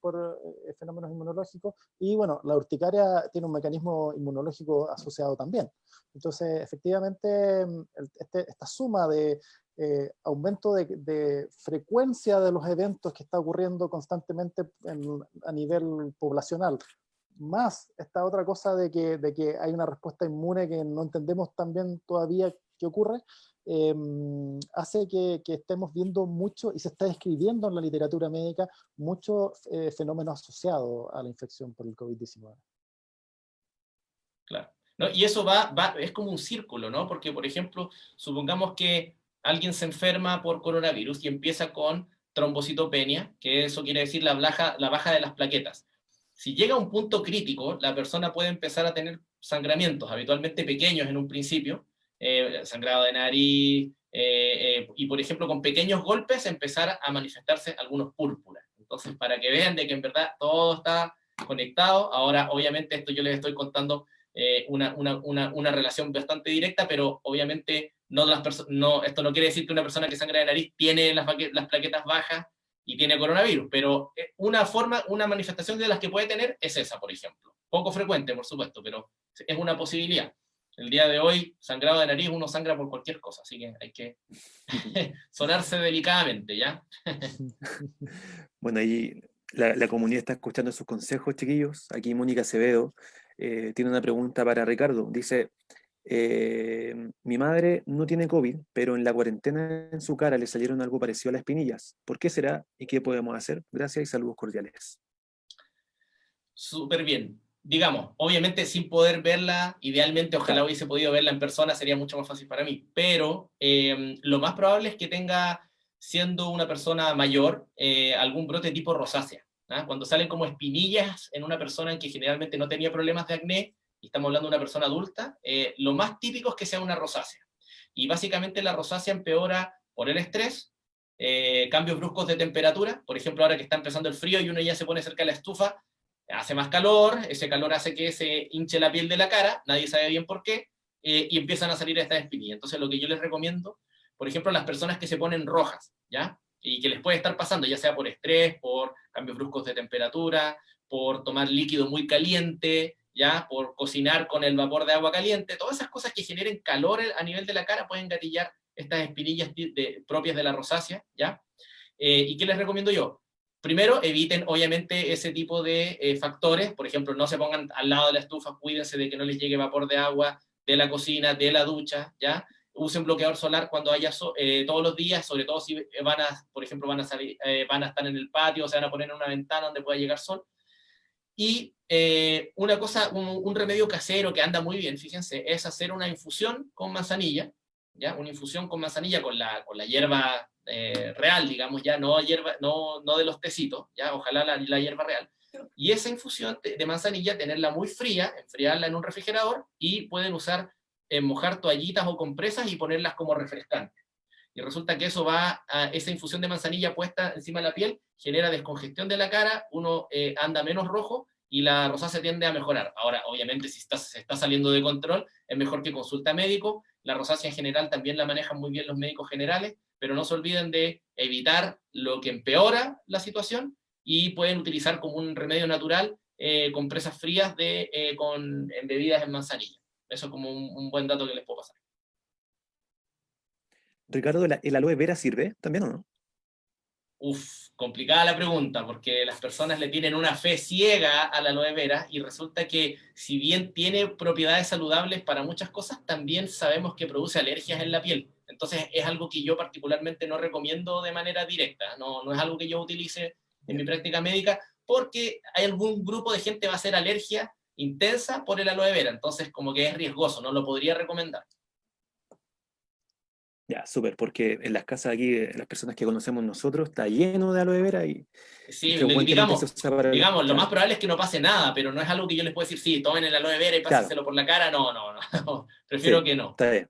fenómenos inmunológicos, y bueno, la urticaria tiene un mecanismo inmunológico asociado también. Entonces, efectivamente, esta suma de aumento de frecuencia de los eventos que está ocurriendo constantemente a nivel poblacional, más esta otra cosa de que hay una respuesta inmune que no entendemos tan bien todavía qué ocurre, hace que estemos viendo mucho, y se está describiendo en la literatura médica, muchos fenómenos asociados a la infección por el COVID-19. Claro. ¿No? Y eso es como un círculo, ¿no? Porque, por ejemplo, supongamos que alguien se enferma por coronavirus y empieza con trombocitopenia, que eso quiere decir la baja de las plaquetas. Si llega a un punto crítico, la persona puede empezar a tener sangramientos, habitualmente pequeños en un principio, sangrado de nariz, y por ejemplo con pequeños golpes empezar a manifestarse algunos púrpuras. Entonces, para que vean de que en verdad todo está conectado, ahora obviamente esto yo les estoy contando una relación bastante directa, pero obviamente esto no quiere decir que una persona que sangra de nariz tiene las plaquetas bajas y tiene coronavirus, pero una manifestación de las que puede tener es esa, por ejemplo. Poco frecuente, por supuesto, pero es una posibilidad. El día de hoy, sangrado de nariz, uno sangra por cualquier cosa, así que hay que sonarse delicadamente, ¿ya? Bueno, ahí la comunidad está escuchando sus consejos, chiquillos. Aquí Mónica Acevedo tiene una pregunta para Ricardo. Dice, mi madre no tiene COVID, pero en la cuarentena en su cara le salieron algo parecido a las espinillas. ¿Por qué será y qué podemos hacer? Gracias y saludos cordiales. Súper bien. Digamos, obviamente sin poder verla, idealmente ojalá hubiese podido verla en persona, sería mucho más fácil para mí, pero lo más probable es que tenga, siendo una persona mayor, algún brote tipo rosácea. ¿Ah? Cuando salen como espinillas en una persona en que generalmente no tenía problemas de acné, y estamos hablando de una persona adulta, lo más típico es que sea una rosácea. Y básicamente la rosácea empeora por el estrés, cambios bruscos de temperatura, por ejemplo ahora que está empezando el frío y uno ya se pone cerca de la estufa, hace más calor, ese calor hace que se hinche la piel de la cara, nadie sabe bien por qué, y empiezan a salir estas espinillas. Entonces lo que yo les recomiendo, por ejemplo, a las personas que se ponen rojas, ¿ya? Y que les puede estar pasando, ya sea por estrés, por cambios bruscos de temperatura, por tomar líquido muy caliente, ¿ya? Por cocinar con el vapor de agua caliente, todas esas cosas que generen calor a nivel de la cara pueden gatillar estas espinillas propias de la rosácea, ¿ya? ¿Y qué les recomiendo yo? Primero, eviten obviamente ese tipo de factores, por ejemplo, no se pongan al lado de la estufa, cuídense de que no les llegue vapor de agua de la cocina, de la ducha, ¿ya? Usen bloqueador solar cuando haya todos los días, sobre todo si por ejemplo, van a estar en el patio, o se van a poner en una ventana donde pueda llegar sol. Y una cosa, un remedio casero que anda muy bien, fíjense, es hacer una infusión con manzanilla, ¿ya? Una infusión con manzanilla con la hierba real, digamos, ya no de los tecitos, ya ojalá la hierba real. Y esa infusión de manzanilla, tenerla muy fría, enfriarla en un refrigerador, y pueden usar, mojar toallitas o compresas y ponerlas como refrescantes. Y resulta que esa infusión de manzanilla puesta encima de la piel genera descongestión de la cara, uno anda menos rojo y la rosácea tiende a mejorar. Ahora, obviamente, si se está saliendo de control, es mejor que consulte a médico. La rosácea en general también la manejan muy bien los médicos generales, pero no se olviden de evitar lo que empeora la situación, y pueden utilizar como un remedio natural compresas frías embebidas en manzanilla. Eso es como un buen dato que les puedo pasar. Ricardo, ¿el aloe vera sirve también o no? Complicada la pregunta, porque las personas le tienen una fe ciega a la aloe vera, y resulta que si bien tiene propiedades saludables para muchas cosas, también sabemos que produce alergias en la piel. Entonces es algo que yo particularmente no recomiendo de manera directa, no es algo que yo utilice en mi práctica médica, porque hay algún grupo de gente que va a hacer alergia intensa por el aloe vera, entonces como que es riesgoso, no lo podría recomendar. Ya, súper, porque en las casas aquí, las personas que conocemos nosotros, está lleno de aloe vera y Sí, frecuentemente se usa para el... digamos, lo más Claro, probable es que no pase nada, pero no es algo que yo les pueda decir, sí, tomen el aloe vera y claro, pásenselo por la cara, no, no, no, prefiero sí, que no. está bien.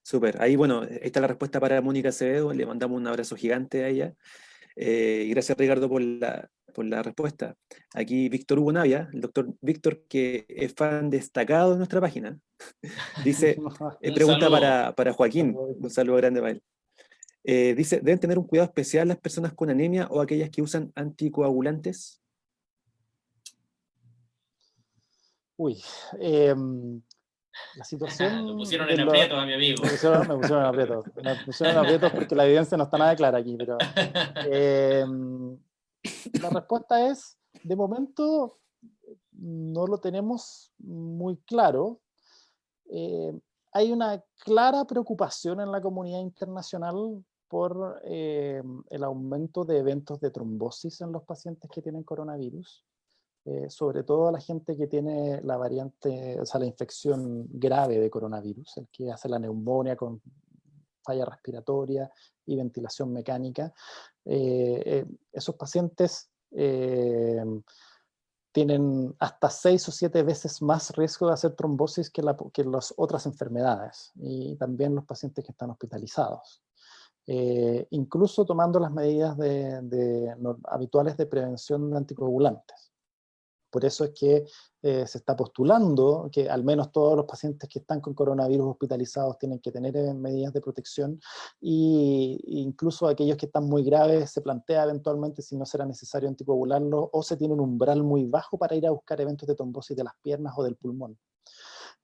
Súper. Ahí, bueno, ahí está la respuesta para Mónica Acevedo. Le mandamos un abrazo gigante a ella. Y gracias, Ricardo, por la respuesta. Aquí Víctor Hugo Navia, el doctor Víctor, que es fan destacado de nuestra página, dice, Un pregunta saludo. para Joaquín, un saludo grande para él. Dice, ¿deben tener un cuidado especial las personas con anemia o aquellas que usan anticoagulantes? Uy, la Lo situación pusieron de en la... aprieto a mi amigo. me pusieron en aprietos. Me pusieron en aprietos porque la evidencia no está nada clara aquí, pero la respuesta es, de momento, no lo tenemos muy claro. Eh, Hay una clara preocupación en la comunidad internacional por el aumento de eventos de trombosis en los pacientes que tienen coronavirus. Sobre todo a la gente que tiene la variante, o sea, la infección grave de coronavirus, el que hace la neumonía con falla respiratoria y ventilación mecánica. Esos pacientes tienen hasta 6 o 7 veces más riesgo de hacer trombosis que las otras enfermedades, y también los pacientes que están hospitalizados. Incluso tomando las medidas habituales de prevención de anticoagulantes. Por eso es que se está postulando que al menos todos los pacientes que están con coronavirus hospitalizados tienen que tener medidas de protección, e incluso aquellos que están muy graves se plantea eventualmente si no será necesario anticoagularlos, o se tiene un umbral muy bajo para ir a buscar eventos de trombosis de las piernas o del pulmón.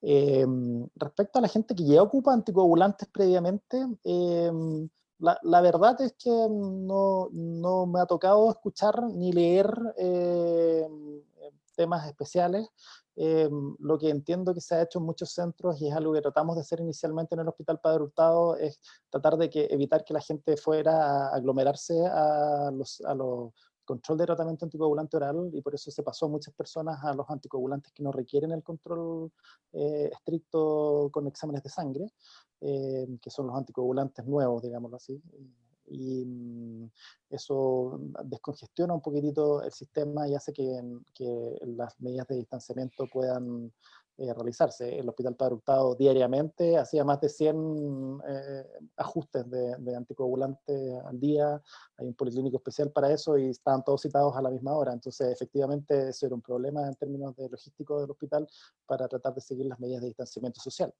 Respecto a la gente que ya ocupa anticoagulantes previamente, la verdad es que no me ha tocado escuchar ni leer temas especiales. Lo que entiendo que se ha hecho en muchos centros, y es algo que tratamos de hacer inicialmente en el Hospital Padre Hurtado, es tratar de evitar que la gente fuera a aglomerarse a los control de tratamiento anticoagulante oral, y por eso se pasó a muchas personas a los anticoagulantes que no requieren el control estricto con exámenes de sangre, que son los anticoagulantes nuevos, digámoslo así. Y eso descongestiona un poquitito el sistema y hace que las medidas de distanciamiento puedan realizarse. El Hospital Padre Hurtado diariamente hacía más de 100 ajustes de anticoagulantes al día. Hay un policlínico especial para eso y estaban todos citados a la misma hora. Entonces, efectivamente, eso era un problema en términos de logístico del hospital para tratar de seguir las medidas de distanciamiento social.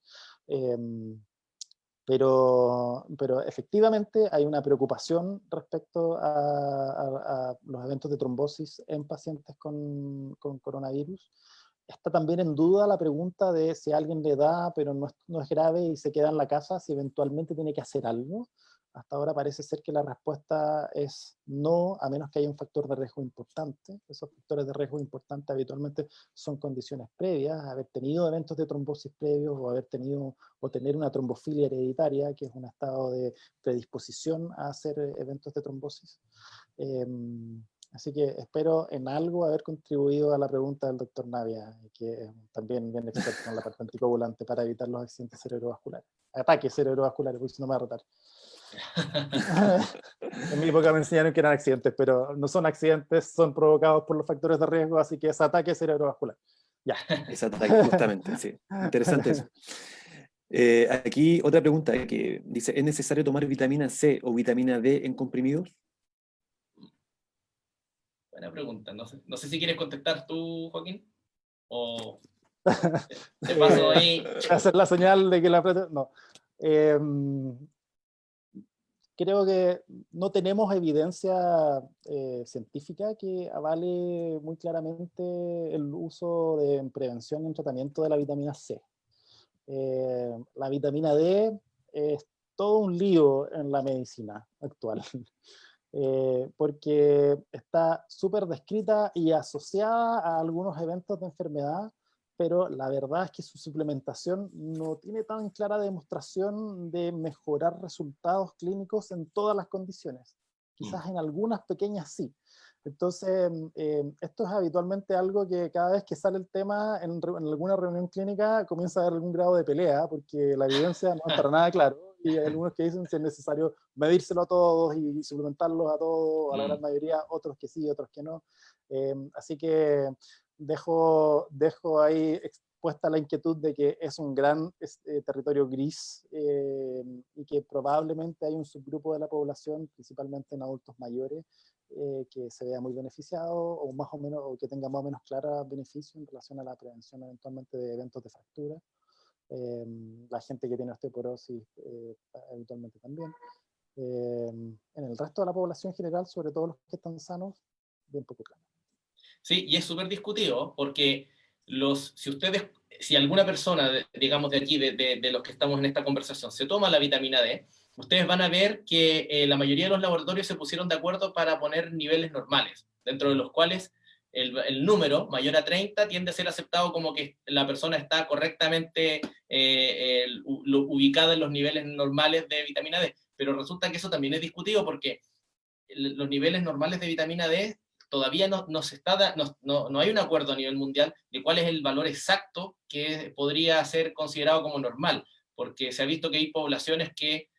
Pero efectivamente hay una preocupación respecto a los eventos de trombosis en pacientes con coronavirus. Está también en duda la pregunta de si a alguien le da, pero no es grave y se queda en la casa, si eventualmente tiene que hacer algo. Hasta ahora parece ser que la respuesta es no, a menos que haya un factor de riesgo importante. Esos factores de riesgo importantes habitualmente son condiciones previas, haber tenido eventos de trombosis previos, o tener una trombofilia hereditaria, que es un estado de predisposición a hacer eventos de trombosis. Así que espero en algo haber contribuido a la pregunta del doctor Navia, que también bien experto en la parte anticoagulante, para evitar los accidentes cerebrovasculares. Ataques cerebrovasculares, porque si no me va a retar. En mi época me enseñaron que eran accidentes, pero no son accidentes, son provocados por los factores de riesgo, así que es ataque cerebrovascular. Ya. Es ataque, justamente, sí. Interesante eso. Aquí otra pregunta que dice, ¿es necesario tomar vitamina C o vitamina D en comprimidos? Buena pregunta. No sé si quieres contestar tú, Joaquín, o te paso ahí. Hacer la señal de que la plata... No. Creo que no tenemos evidencia científica que avale muy claramente el uso en prevención y en tratamiento de la vitamina C. La vitamina D es todo un lío en la medicina actual, porque está súper descrita y asociada a algunos eventos de enfermedad, pero la verdad es que su suplementación no tiene tan clara demostración de mejorar resultados clínicos en todas las condiciones. Quizás en algunas pequeñas sí. Entonces, esto es habitualmente algo que cada vez que sale el tema en alguna reunión clínica comienza a haber algún grado de pelea, porque la evidencia no es para nada claro, y hay algunos que dicen si es necesario medírselo a todos y suplementarlos a todos, a la gran mayoría, otros que sí, otros que no. Así que dejo ahí expuesta la inquietud de que es un gran territorio gris y que probablemente hay un subgrupo de la población, principalmente en adultos mayores, que se vea muy beneficiado o más o menos, o que tenga más o menos clara beneficio en relación a la prevención eventualmente de eventos de fractura. La gente que tiene osteoporosis eventualmente también. En el resto de la población general, sobre todo los que están sanos, bien poco claro. Sí, y es súper discutido, porque si alguna persona, digamos de aquí, de los que estamos en esta conversación, se toma la vitamina D, ustedes van a ver que la mayoría de los laboratorios se pusieron de acuerdo para poner niveles normales, dentro de los cuales el número mayor a 30 tiende a ser aceptado como que la persona está correctamente ubicada en los niveles normales de vitamina D, pero resulta que eso también es discutido porque los niveles normales de vitamina D todavía no hay un acuerdo a nivel mundial de cuál es el valor exacto que podría ser considerado como normal, porque se ha visto que hay poblaciones que,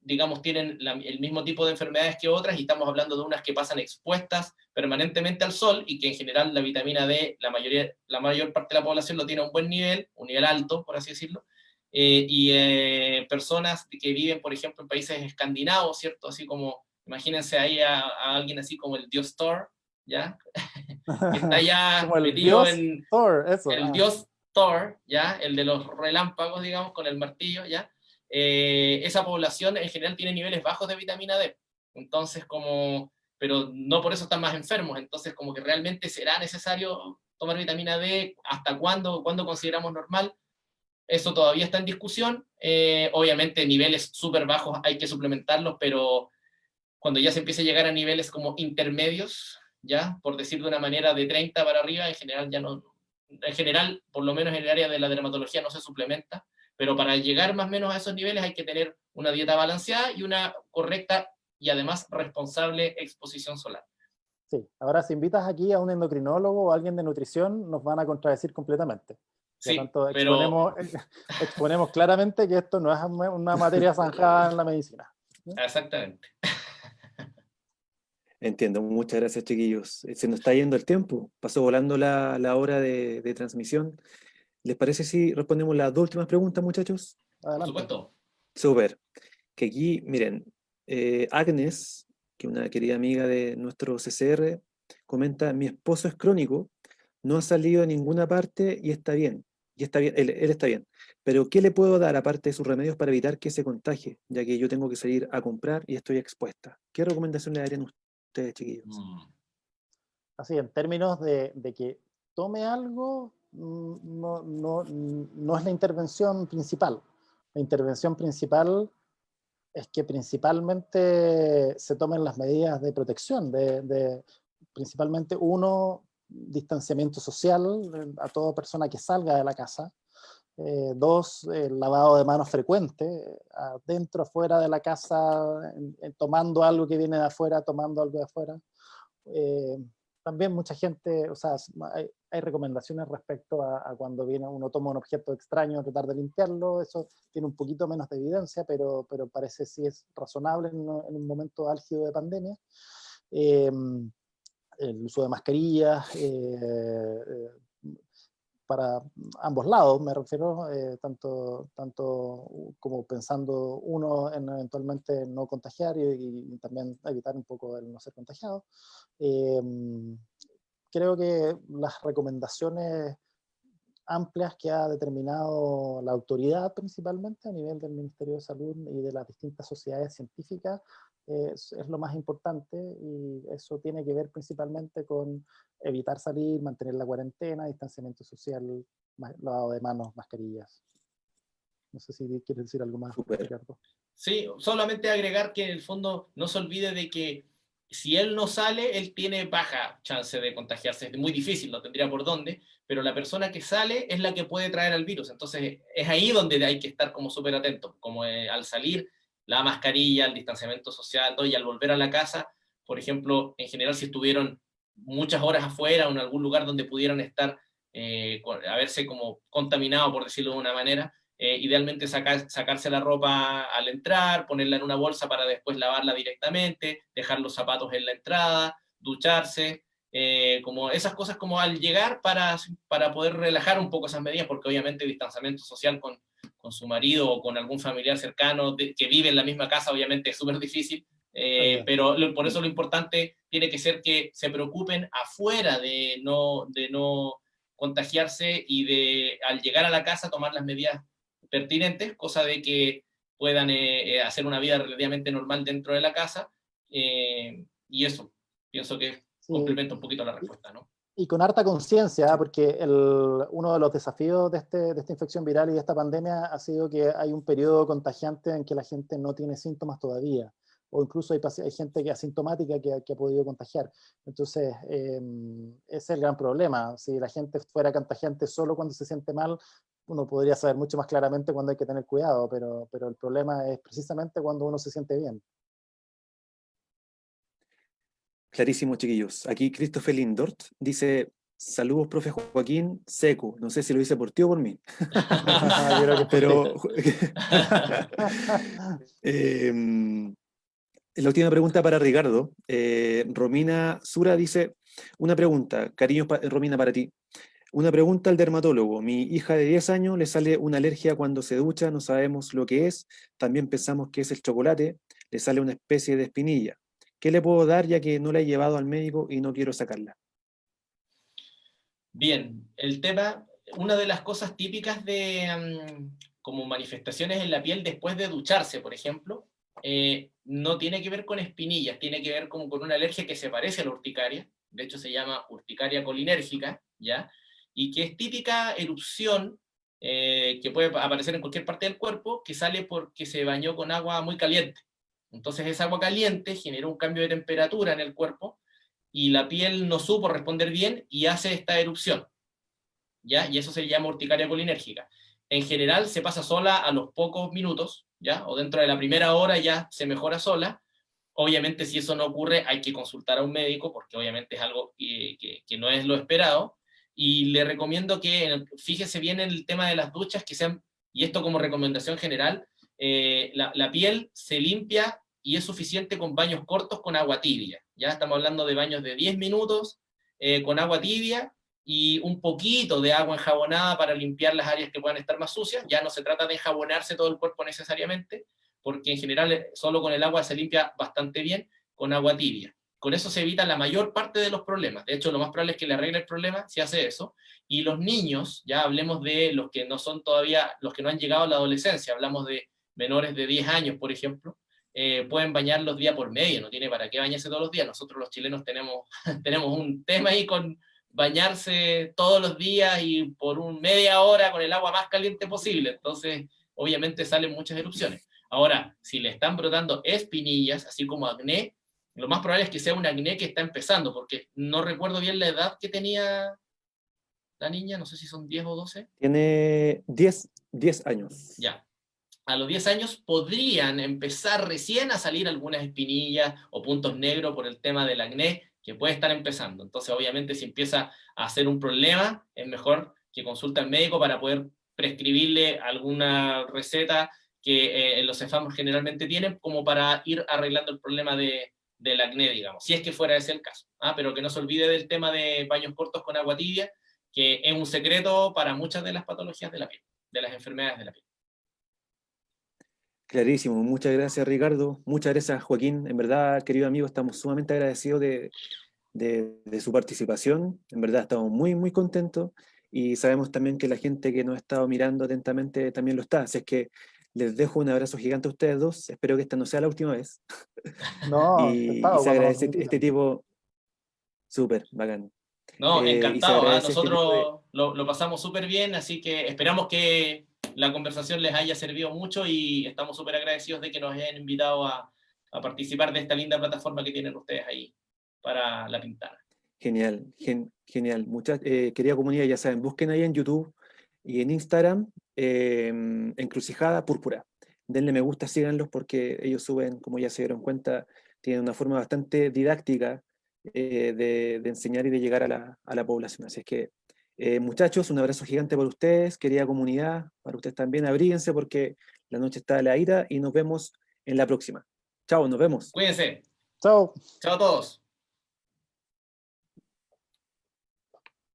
digamos, tienen el mismo tipo de enfermedades que otras, y estamos hablando de unas que pasan expuestas permanentemente al sol, y que en general la vitamina D, la mayor parte de la población lo tiene a un buen nivel, un nivel alto, por así decirlo, personas que viven, por ejemplo, en países escandinavos, ¿cierto? Así como, imagínense ahí a alguien así como el dios Thor, ¿ya? Que está ya Como el metido dios en Thor, eso. el dios Thor, ¿ya? El de los relámpagos, digamos, con el martillo, ¿ya? Esa población en general tiene niveles bajos de vitamina D. Entonces, pero no por eso están más enfermos. Entonces, como que realmente será necesario tomar vitamina D, ¿hasta cuándo consideramos normal? Eso todavía está en discusión. Obviamente, niveles súper bajos hay que suplementarlos, pero cuando ya se empieza a llegar a niveles como intermedios, ya, por decir de una manera, de 30 para arriba, en general ya no, en general, por lo menos en el área de la dermatología no se suplementa, pero para llegar más o menos a esos niveles hay que tener una dieta balanceada y una correcta y además responsable exposición solar. Sí, ahora si invitas aquí a un endocrinólogo o a alguien de nutrición, nos van a contradecir completamente. Por lo Sí, tanto, pero exponemos claramente que esto no es una materia zanjada en la medicina. exactamente. Entiendo, muchas gracias, chiquillos. Se nos está yendo el tiempo, pasó volando la hora de transmisión. ¿Les parece si respondemos las dos últimas preguntas, muchachos? Por Adelante. supuesto. Súper. Que aquí, miren, Agnes, que una querida amiga de nuestro CCR, comenta: mi esposo es crónico, no ha salido a ninguna parte y está bien. Y está bien, él está bien. Pero ¿qué le puedo dar aparte de sus remedios para evitar que se contagie? Ya que yo tengo que salir a comprar y estoy expuesta. ¿Qué recomendación le darían ustedes, chiquillos? Así, en términos de que tome algo, no es la intervención principal. La intervención principal es que principalmente se tomen las medidas de protección, principalmente uno, distanciamiento social a toda persona que salga de la casa. Dos, lavado de manos frecuente, adentro, afuera de la casa, tomando algo que viene de afuera, tomando algo de afuera. También mucha gente, o sea, hay recomendaciones respecto a cuando uno toma un objeto extraño, tratar de limpiarlo. Eso tiene un poquito menos de evidencia, pero parece sí es razonable en un momento álgido de pandemia. El uso de mascarillas, para ambos lados, me refiero, tanto como pensando uno en eventualmente no contagiar y también evitar un poco el no ser contagiado. Creo que las recomendaciones amplias que ha determinado la autoridad principalmente a nivel del Ministerio de Salud y de las distintas sociedades científicas es lo más importante, y eso tiene que ver principalmente con evitar salir, mantener la cuarentena, distanciamiento social, lavado de manos, mascarillas. No sé si quieres decir algo más, Súper. Ricardo. Sí, solamente agregar que en el fondo no se olvide de que si él no sale, él tiene baja chance de contagiarse. Es muy difícil, no tendría por dónde, pero la persona que sale es la que puede traer al virus. Entonces es ahí donde hay que estar como súper atentos, como al salir, la mascarilla, el distanciamiento social, todo, y al volver a la casa, por ejemplo, en general si estuvieron muchas horas afuera o en algún lugar donde pudieran estar, haberse como contaminado, por decirlo de una manera, idealmente sacarse la ropa al entrar, ponerla en una bolsa para después lavarla directamente, dejar los zapatos en la entrada, ducharse, como esas cosas como al llegar para poder relajar un poco esas medidas, porque obviamente el distanciamiento social con su marido o con algún familiar cercano que vive en la misma casa obviamente es súper difícil, pero por eso lo importante tiene que ser que se preocupen afuera de no contagiarse y de al llegar a la casa tomar las medidas pertinentes, cosa de que puedan hacer una vida relativamente normal dentro de la casa, y eso, pienso que Sí, complementa un poquito la respuesta, ¿no? y con harta conciencia, Sí. porque uno de los desafíos de esta infección viral y de esta pandemia ha sido que hay un periodo contagiante en que la gente no tiene síntomas todavía, o incluso hay gente que asintomática que ha podido contagiar. Entonces, ese es el gran problema. Si la gente fuera contagiante solo cuando se siente mal, uno podría saber mucho más claramente cuándo hay que tener cuidado, pero el problema es precisamente cuando uno se siente bien. Clarísimo, chiquillos. Aquí Christopher Lindort dice, saludos, profe Joaquín, seco. No sé si lo dice por ti o por mí. Yo creo que es por ti. Pero em, la última pregunta para Ricardo. Romina Sura dice, una pregunta, cariños Romina para ti. Una pregunta al dermatólogo. Mi hija de 10 años le sale una alergia cuando se ducha, no sabemos lo que es, también pensamos que es el chocolate, le sale una especie de espinilla. ¿Qué le puedo dar ya que no la he llevado al médico y no quiero sacarla? Bien, el tema, una de las cosas típicas de como manifestaciones en la piel después de ducharse, por ejemplo, no tiene que ver con espinillas, tiene que ver como con una alergia que se parece a la urticaria, de hecho se llama urticaria colinérgica, ¿ya? Y que es típica erupción que puede aparecer en cualquier parte del cuerpo, que sale porque se bañó con agua muy caliente. Entonces esa agua caliente genera un cambio de temperatura en el cuerpo, y la piel no supo responder bien y hace esta erupción, ¿ya? Y eso se llama urticaria colinérgica. En general se pasa sola a los pocos minutos, ¿ya? O dentro de la primera hora ya se mejora sola. Obviamente si eso no ocurre hay que consultar a un médico porque obviamente es algo que no es lo esperado. Y le recomiendo que fíjese bien en el tema de las duchas, que sean, y esto como recomendación general, la piel se limpia y es suficiente con baños cortos con agua tibia. Ya estamos hablando de baños de 10 minutos con agua tibia y un poquito de agua enjabonada para limpiar las áreas que puedan estar más sucias. Ya no se trata de enjabonarse todo el cuerpo necesariamente, porque en general solo con el agua se limpia bastante bien, con agua tibia. Con eso se evita la mayor parte de los problemas. De hecho, lo más probable es que le arregle el problema si hace eso. Y los niños, ya hablemos de los que no son todavía, los que no han llegado a la adolescencia, hablamos de menores de 10 años, por ejemplo, pueden bañarlos día por medio, no tiene para qué bañarse todos los días. Nosotros los chilenos tenemos, tenemos un tema ahí con bañarse todos los días y por media hora con el agua más caliente posible. Entonces, obviamente salen muchas erupciones. Ahora, si le están brotando espinillas, así como acné, lo más probable es que sea un acné que está empezando, porque no recuerdo bien la edad que tenía la niña, no sé si son 10 o 12. Tiene 10 años. Ya. A los 10 años podrían empezar recién a salir algunas espinillas o puntos negros por el tema del acné, que puede estar empezando. Entonces, obviamente, si empieza a hacer un problema, es mejor que consulte al médico para poder prescribirle alguna receta que los cefamos generalmente tienen, como para ir arreglando el problema del acné, digamos, si es que fuera ese el caso. Pero que no se olvide del tema de baños cortos con agua tibia, que es un secreto para muchas de las patologías de la piel, de las enfermedades de la piel. Clarísimo, muchas gracias Ricardo, muchas gracias Joaquín, en verdad querido amigo estamos sumamente agradecidos de su participación, en verdad estamos muy muy contentos y sabemos también que la gente que nos ha estado mirando atentamente también lo está, así es que les dejo un abrazo gigante a ustedes dos, espero que esta no sea la última vez No, y encantado se cuando nos agradece invitan. este tipo, súper bacán, No, y se encantado, ¿ah? agradece este tipo de... Nosotros lo pasamos súper bien, así que esperamos que la conversación les haya servido mucho y estamos súper agradecidos de que nos hayan invitado a participar de esta linda plataforma que tienen ustedes ahí para La Pintana. Genial, genial. Muchas, querida comunidad, ya saben, busquen ahí en YouTube y en Instagram, Encrucijada Púrpura. Denle me gusta, síganlos porque ellos suben, como ya se dieron cuenta, tienen una forma bastante didáctica de enseñar y de llegar a la población. Así es que Muchachos, un abrazo gigante para ustedes, querida comunidad, para ustedes también, abríguense porque la noche está heladita y nos vemos en la próxima. Chao, nos vemos. Cuídense. Chao. Chao a todos.